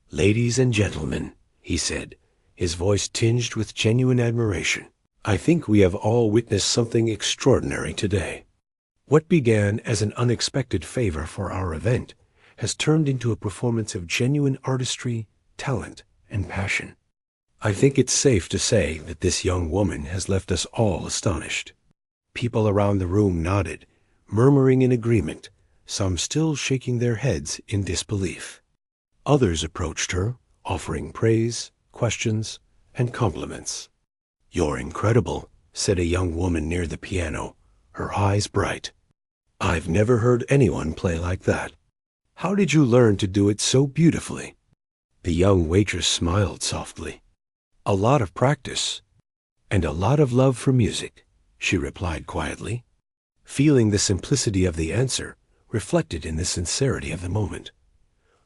"Ladies and gentlemen," he said, his voice tinged with genuine admiration, "I think we have all witnessed something extraordinary today. What began as an unexpected favor for our event has turned into a performance of genuine artistry, talent, and passion. I think it's safe to say that this young woman has left us all astonished." People around the room nodded, murmuring in agreement, some still shaking their heads in disbelief. Others approached her, offering praise, questions, and compliments. "You're incredible," said a young woman near the piano, her eyes bright. "I've never heard anyone play like that. How did you learn to do it so beautifully?" The young waitress smiled softly. "A lot of practice, and a lot of love for music," she replied quietly, feeling the simplicity of the answer reflected in the sincerity of the moment.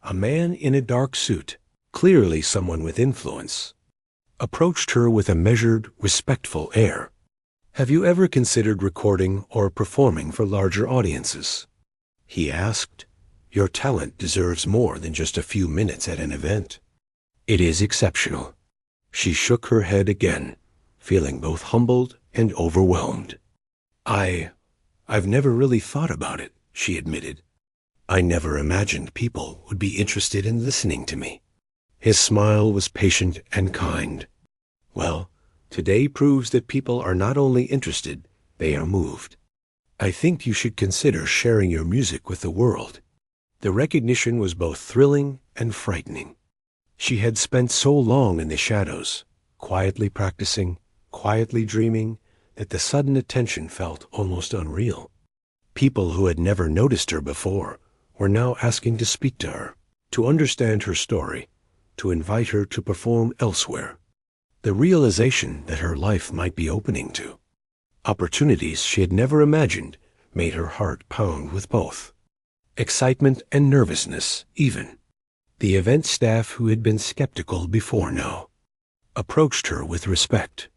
A man in a dark suit, clearly someone with influence, approached her with a measured, respectful air. "Have you ever considered recording or performing for larger audiences?" he asked. "Your talent deserves more than just a few minutes at an event. It is exceptional." She shook her head again, feeling both humbled and overwhelmed. I've never really thought about it," she admitted. "I never imagined people would be interested in listening to me." His smile was patient and kind. "Well, today proves that people are not only interested, they are moved. I think you should consider sharing your music with the world." The recognition was both thrilling and frightening. She had spent so long in the shadows, quietly practicing, quietly dreaming, that the sudden attention felt almost unreal. People who had never noticed her before were now asking to speak to her, to understand her story, to invite her to perform elsewhere. The realization that her life might be opening to opportunities she had never imagined made her heart pound with both excitement and nervousness even. The event staff, who had been skeptical before now, approached her with respect.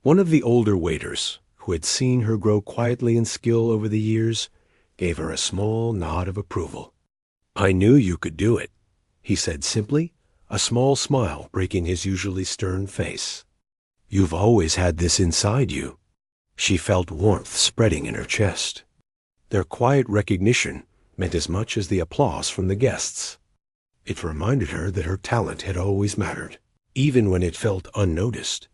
One of the older waiters, who had seen her grow quietly in skill over the years, gave her a small nod of approval. "I knew you could do it," he said simply, a small smile breaking his usually stern face. "You've always had this inside you." She felt warmth spreading in her chest. Their quiet recognition meant as much as the applause from the guests. It reminded her that her talent had always mattered, even when it felt unnoticed.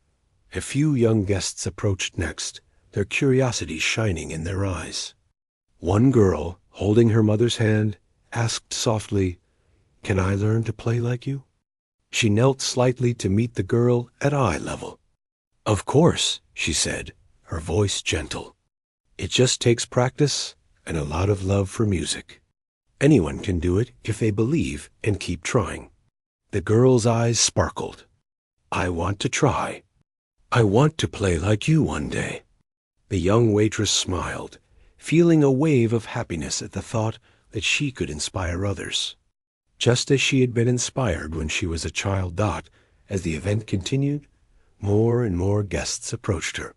A few young guests approached next, their curiosity shining in their eyes. One girl, holding her mother's hand, asked softly, "Can I learn to play like you?" She knelt slightly to meet the girl at eye level. "Of course," she said, her voice gentle. "It just takes practice and a lot of love for music. Anyone can do it if they believe and keep trying." The girl's eyes sparkled. "I want to try. I want to play like you one day." The young waitress smiled, feeling a wave of happiness at the thought that she could inspire others, just as she had been inspired when she was a child. As the event continued, more and more guests approached her.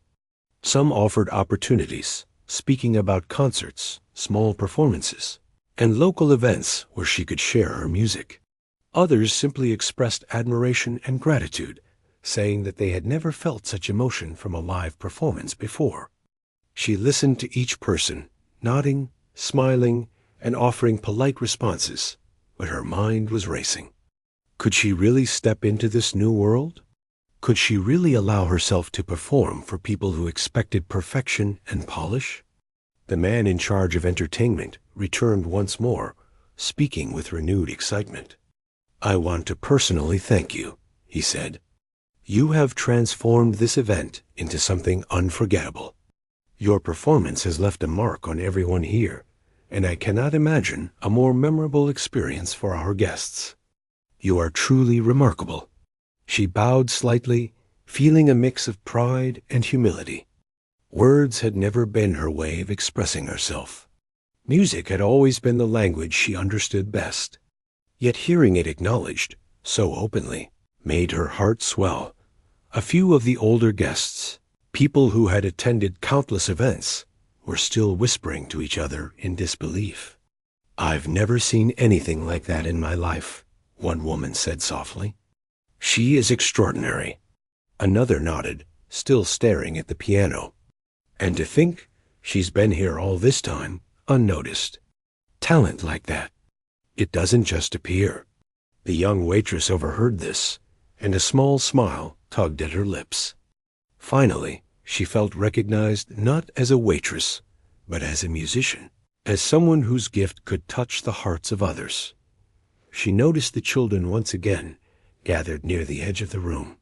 Some offered opportunities, speaking about concerts, small performances, and local events where she could share her music. Others simply expressed admiration and gratitude, saying that they had never felt such emotion from a live performance before. She listened to each person, nodding, smiling, and offering polite responses, but her mind was racing. Could she really step into this new world? Could she really allow herself to perform for people who expected perfection and polish? The man in charge of entertainment returned once more, speaking with renewed excitement. "I want to personally thank you," he said. "You have transformed this event into something unforgettable. Your performance has left a mark on everyone here, and I cannot imagine a more memorable experience for our guests. You are truly remarkable." She bowed slightly, feeling a mix of pride and humility. Words had never been her way of expressing herself. Music had always been the language she understood best. Yet hearing it acknowledged, so openly, made her heart swell. A few of the older guests, people who had attended countless events, were still whispering to each other in disbelief. "I've never seen anything like that in my life," one woman said softly. "She is extraordinary." Another nodded, still staring at the piano. "And to think she's been here all this time, unnoticed. Talent like that, it doesn't just appear." The young waitress overheard this, and a small smile tugged at her lips. Finally, she felt recognized not as a waitress, but as a musician, as someone whose gift could touch the hearts of others. She noticed the children once again, gathered near the edge of the room.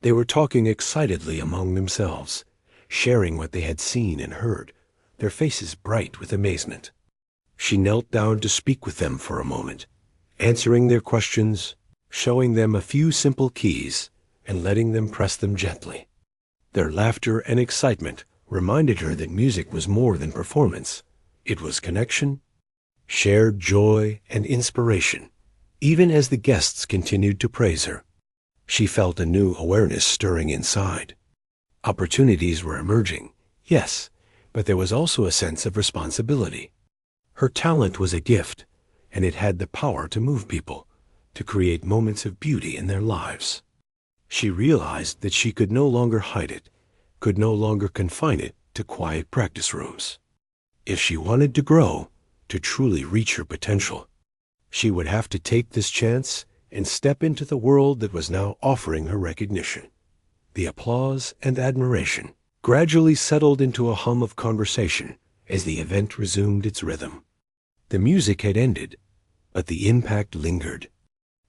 They were talking excitedly among themselves, sharing what they had seen and heard, their faces bright with amazement. She knelt down to speak with them for a moment, answering their questions, showing them a few simple keys, and letting them press them gently. Their laughter and excitement reminded her that music was more than performance. It was connection, shared joy, and inspiration. Even as the guests continued to praise her, she felt a new awareness stirring inside. Opportunities were emerging, yes, but there was also a sense of responsibility. Her talent was a gift, and it had the power to move people, to create moments of beauty in their lives. She realized that she could no longer hide it, could no longer confine it to quiet practice rooms. If she wanted to grow, to truly reach her potential, she would have to take this chance and step into the world that was now offering her recognition. The applause and admiration gradually settled into a hum of conversation as the event resumed its rhythm. The music had ended, but the impact lingered.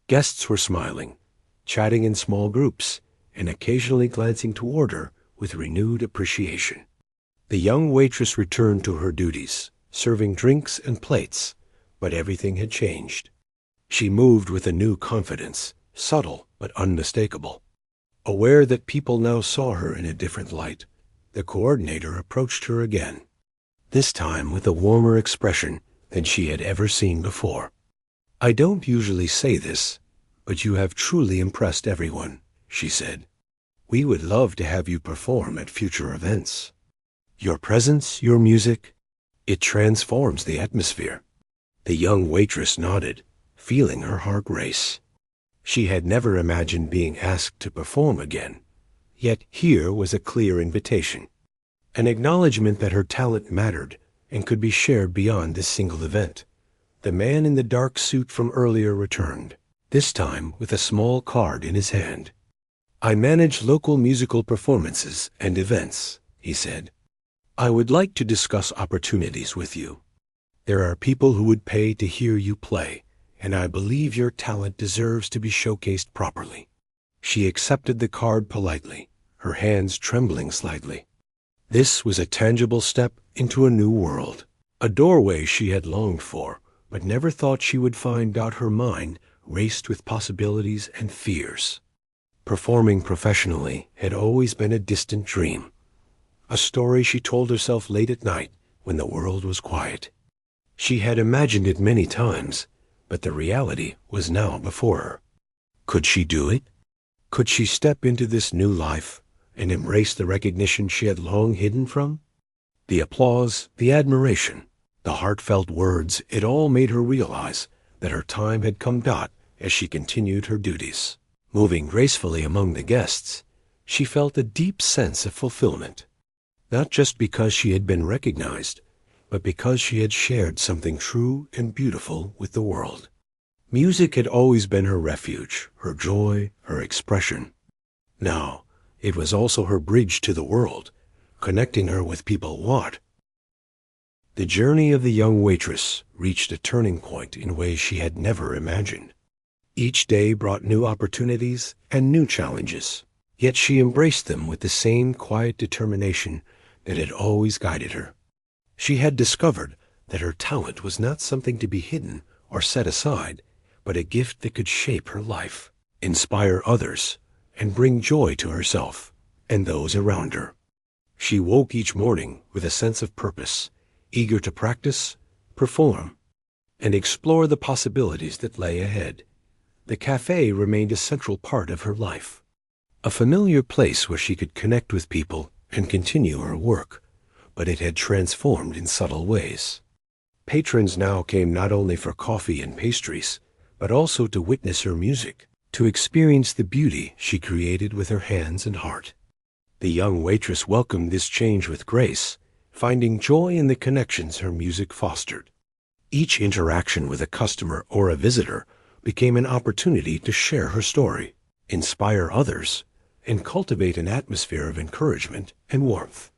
Guests were smiling, chatting in small groups, and occasionally glancing toward her with renewed appreciation. The young waitress returned to her duties, serving drinks and plates, but everything had changed. She moved with a new confidence, subtle but unmistakable. Aware that people now saw her in a different light, the coordinator approached her again, this time with a warmer expression than she had ever seen before. "I don't usually say this, but you have truly impressed everyone," she said. "We would love to have you perform at future events. Your presence, your music, it transforms the atmosphere." The young waitress nodded, feeling her heart race. She had never imagined being asked to perform again, yet here was a clear invitation, an acknowledgement that her talent mattered and could be shared beyond this single event. The man in the dark suit from earlier returned, this time with a small card in his hand. "I manage local musical performances and events," he said. "I would like to discuss opportunities with you. There are people who would pay to hear you play, and I believe your talent deserves to be showcased properly." She accepted the card politely, her hands trembling slightly. This was a tangible step into a new world, a doorway she had longed for, but never thought she would find out. Her mind raced with possibilities and fears. Performing professionally had always been a distant dream, a story she told herself late at night when the world was quiet. She had imagined it many times, but the reality was now before her. Could she do it? Could she step into this new life and embrace the recognition she had long hidden from? The applause, the admiration, the heartfelt words, it all made her realize that her time had come. As she continued her duties, moving gracefully among the guests, she felt a deep sense of fulfillment, not just because she had been recognized, but because she had shared something true and beautiful with the world. Music had always been her refuge, her joy, her expression. Now, it was also her bridge to the world, connecting her with people what? The journey of the young waitress reached a turning point in ways she had never imagined. Each day brought new opportunities and new challenges, yet she embraced them with the same quiet determination that had always guided her. She had discovered that her talent was not something to be hidden or set aside, but a gift that could shape her life, inspire others, and bring joy to herself and those around her. She woke each morning with a sense of purpose, eager to practice, perform, and explore the possibilities that lay ahead. The cafe remained a central part of her life, a familiar place where she could connect with people and continue her work, but it had transformed in subtle ways. Patrons now came not only for coffee and pastries, but also to witness her music, to experience the beauty she created with her hands and heart. The young waitress welcomed this change with grace, finding joy in the connections her music fostered. Each interaction with a customer or a visitor became an opportunity to share her story, inspire others, and cultivate an atmosphere of encouragement and warmth.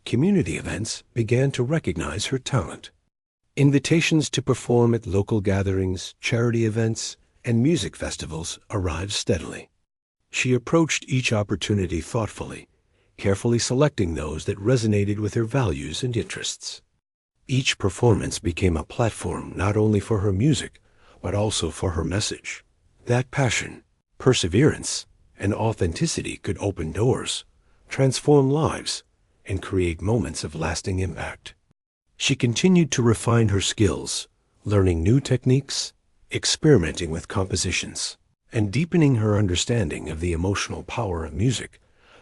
Community events began to recognize her talent. Invitations to perform at local gatherings, charity events, and music festivals arrived steadily. She approached each opportunity thoughtfully, carefully selecting those that resonated with her values and interests. Each performance became a platform not only for her music, but also for her message. That passion, perseverance, and authenticity could open doors, transform lives, and create moments of lasting impact. She continued to refine her skills, learning new techniques, experimenting with compositions, and deepening her understanding of the emotional power of music.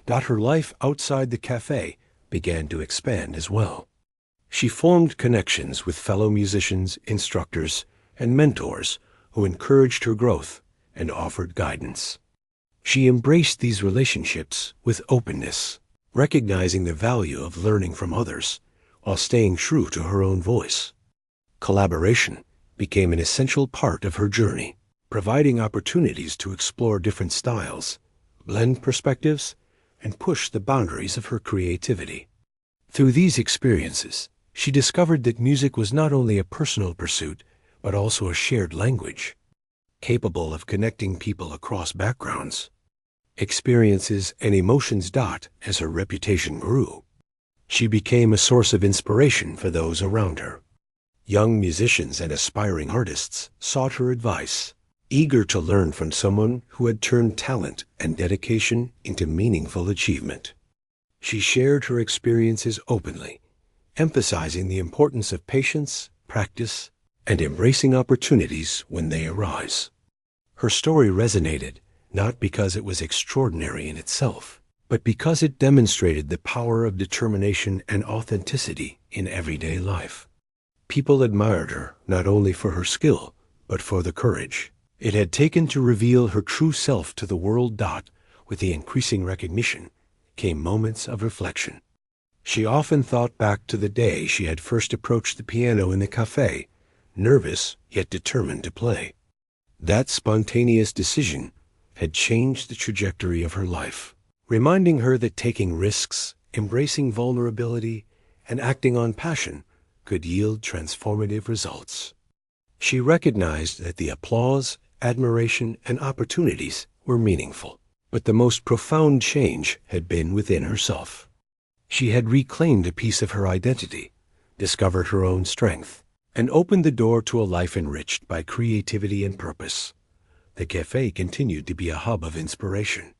Her life outside the cafe began to expand as well. She formed connections with fellow musicians, instructors, and mentors who encouraged her growth and offered guidance. She embraced these relationships with openness, recognizing the value of learning from others while staying true to her own voice. Collaboration became an essential part of her journey, providing opportunities to explore different styles, blend perspectives, and push the boundaries of her creativity. Through these experiences, she discovered that music was not only a personal pursuit, but also a shared language, capable of connecting people across backgrounds, experiences, and emotions. As her reputation grew, she became a source of inspiration for those around her. Young musicians and aspiring artists sought her advice, eager to learn from someone who had turned talent and dedication into meaningful achievement. She shared her experiences openly, emphasizing the importance of patience, practice, and embracing opportunities when they arise. Her story resonated not because it was extraordinary in itself, but because it demonstrated the power of determination and authenticity in everyday life. People admired her not only for her skill, but for the courage it had taken to reveal her true self to the world. With the increasing recognition came moments of reflection. She often thought back to the day she had first approached the piano in the cafe, nervous yet determined to play. That spontaneous decision had changed the trajectory of her life, reminding her that taking risks, embracing vulnerability, and acting on passion could yield transformative results. She recognized that the applause, admiration, and opportunities were meaningful, but the most profound change had been within herself. She had reclaimed a piece of her identity, discovered her own strength, and opened the door to a life enriched by creativity and purpose. The cafe continued to be a hub of inspiration.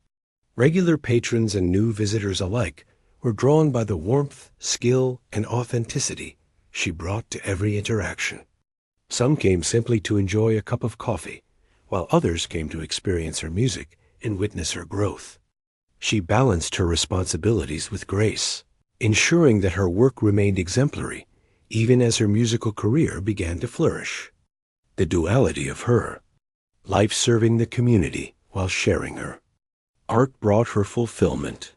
Regular patrons and new visitors alike were drawn by the warmth, skill, and authenticity she brought to every interaction. Some came simply to enjoy a cup of coffee, while others came to experience her music and witness her growth. She balanced her responsibilities with grace, ensuring that her work remained exemplary even as her musical career began to flourish. The duality of her life serving the community while sharing her art brought her fulfillment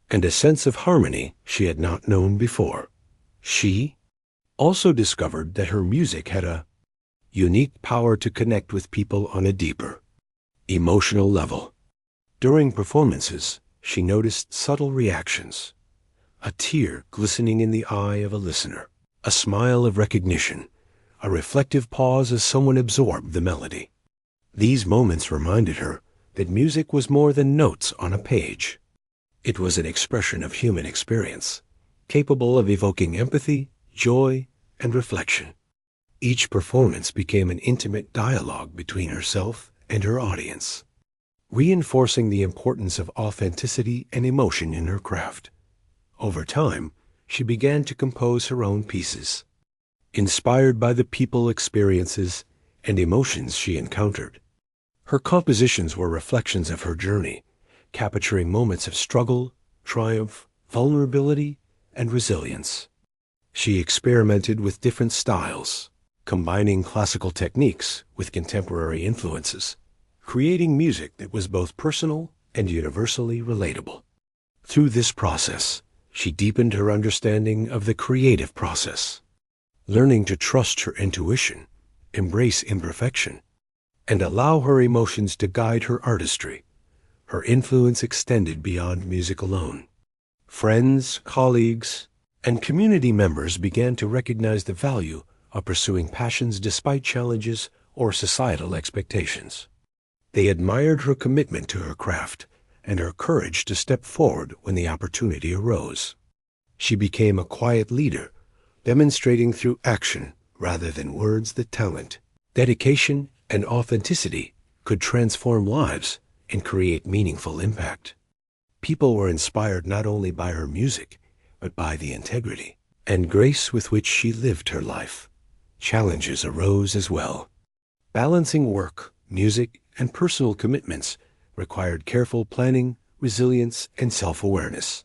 and a sense of harmony she had not known before. She also discovered that her music had a unique power to connect with people on a deeper, emotional level. During performances, she noticed subtle reactions, a tear glistening in the eye of a listener, a smile of recognition, a reflective pause as someone absorbed the melody. These moments reminded her that music was more than notes on a page. It was an expression of human experience, capable of evoking empathy, joy, and reflection. Each performance became an intimate dialogue between herself and her audience, reinforcing the importance of authenticity and emotion in her craft. Over time, she began to compose her own pieces, inspired by the people, experiences, and emotions she encountered. Her compositions were reflections of her journey, capturing moments of struggle, triumph, vulnerability, and resilience. She experimented with different styles, combining classical techniques with contemporary influences, creating music that was both personal and universally relatable. Through this process, she deepened her understanding of the creative process, learning to trust her intuition, embrace imperfection, and allow her emotions to guide her artistry. Her influence extended beyond music alone. Friends, colleagues, and community members began to recognize the value of pursuing passions despite challenges or societal expectations. They admired her commitment to her craft and her courage to step forward when the opportunity arose. She became a quiet leader, demonstrating through action rather than words that talent, dedication, and authenticity could transform lives and create meaningful impact. People were inspired not only by her music, but by the integrity and grace with which she lived her life. Challenges arose as well. Balancing work, music, and personal commitments required careful planning, resilience, and self-awareness.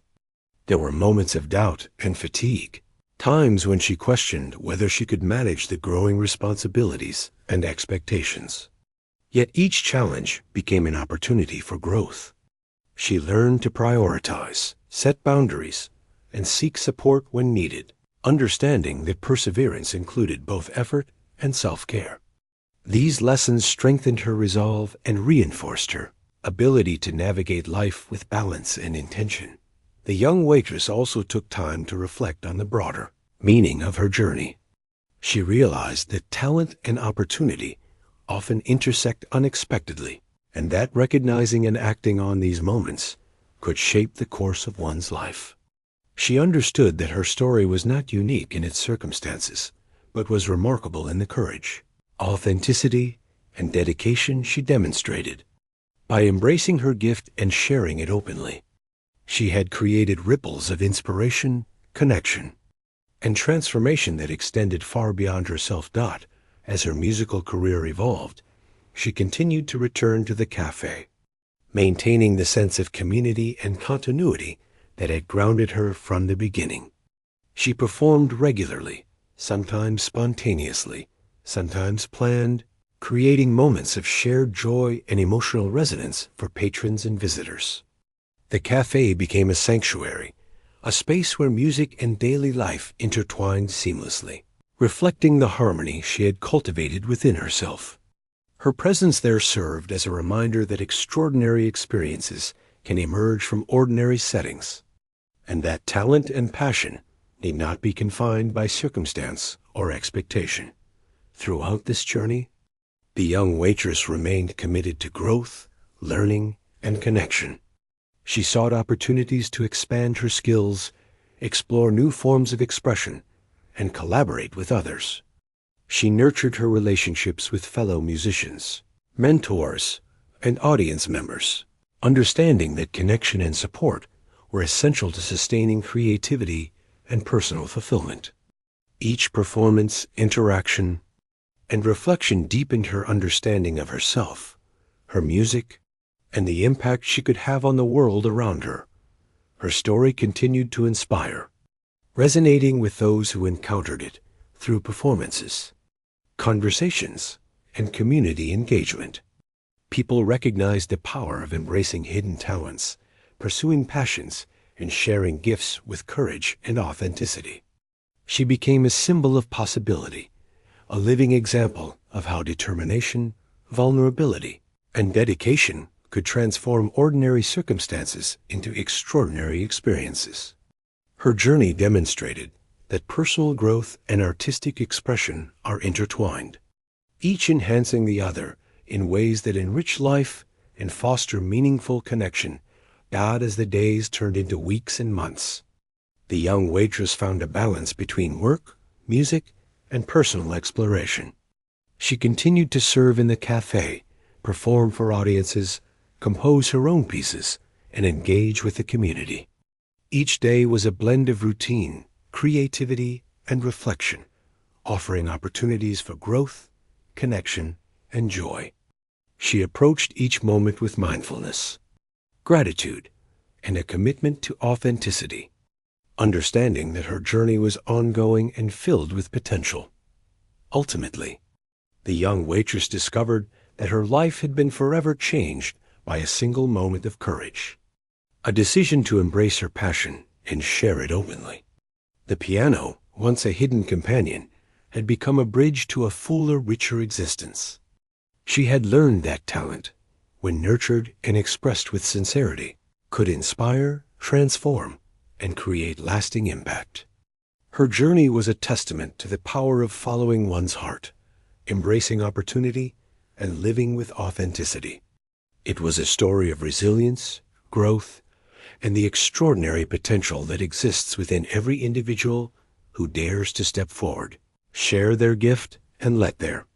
There were moments of doubt and fatigue, times when she questioned whether she could manage the growing responsibilities and expectations. Yet each challenge became an opportunity for growth. She learned to prioritize, set boundaries, and seek support when needed, understanding that perseverance included both effort and self-care. These lessons strengthened her resolve and reinforced her ability to navigate life with balance and intention. The young waitress also took time to reflect on the broader meaning of her journey. She realized that talent and opportunity often intersect unexpectedly, and that recognizing and acting on these moments could shape the course of one's life. She understood that her story was not unique in its circumstances, but was remarkable in the courage, authenticity, and dedication she demonstrated. By embracing her gift and sharing it openly, she had created ripples of inspiration, connection, and transformation that extended far beyond herself. As her musical career evolved, she continued to return to the cafe, maintaining the sense of community and continuity that had grounded her from the beginning. She performed regularly, sometimes spontaneously, sometimes planned, creating moments of shared joy and emotional resonance for patrons and visitors. The cafe became a sanctuary, a space where music and daily life intertwined seamlessly, reflecting the harmony she had cultivated within herself. Her presence there served as a reminder that extraordinary experiences can emerge from ordinary settings, and that talent and passion need not be confined by circumstance or expectation. Throughout this journey, the young waitress remained committed to growth, learning, and connection. She sought opportunities to expand her skills, explore new forms of expression, and collaborate with others. She nurtured her relationships with fellow musicians, mentors, and audience members, understanding that connection and support were essential to sustaining creativity and personal fulfillment. Each performance, interaction, and reflection deepened her understanding of herself, her music, and the impact she could have on the world around her. Her story continued to inspire, resonating with those who encountered it through performances, conversations, and community engagement. People recognized the power of embracing hidden talents, pursuing passions, and sharing gifts with courage and authenticity. She became a symbol of possibility, a living example of how determination, vulnerability, and dedication could transform ordinary circumstances into extraordinary experiences. Her journey demonstrated that personal growth and artistic expression are intertwined, each enhancing the other in ways that enrich life and foster meaningful connection, as the days turned into weeks and months. The young waitress found a balance between work, music, and personal exploration. She continued to serve in the cafe, perform for audiences, compose her own pieces, and engage with the community. Each day was a blend of routine, creativity, and reflection, offering opportunities for growth, connection, and joy. She approached each moment with mindfulness, gratitude, and a commitment to authenticity, understanding that her journey was ongoing and filled with potential. Ultimately, the young waitress discovered that her life had been forever changed by a single moment of courage, a decision to embrace her passion and share it openly. The piano, once a hidden companion, had become a bridge to a fuller, richer existence. She had learned that talent, when nurtured and expressed with sincerity, could inspire, transform, and create lasting impact. Her journey was a testament to the power of following one's heart, embracing opportunity, and living with authenticity. It was a story of resilience, growth, and the extraordinary potential that exists within every individual who dares to step forward, share their gift, and let their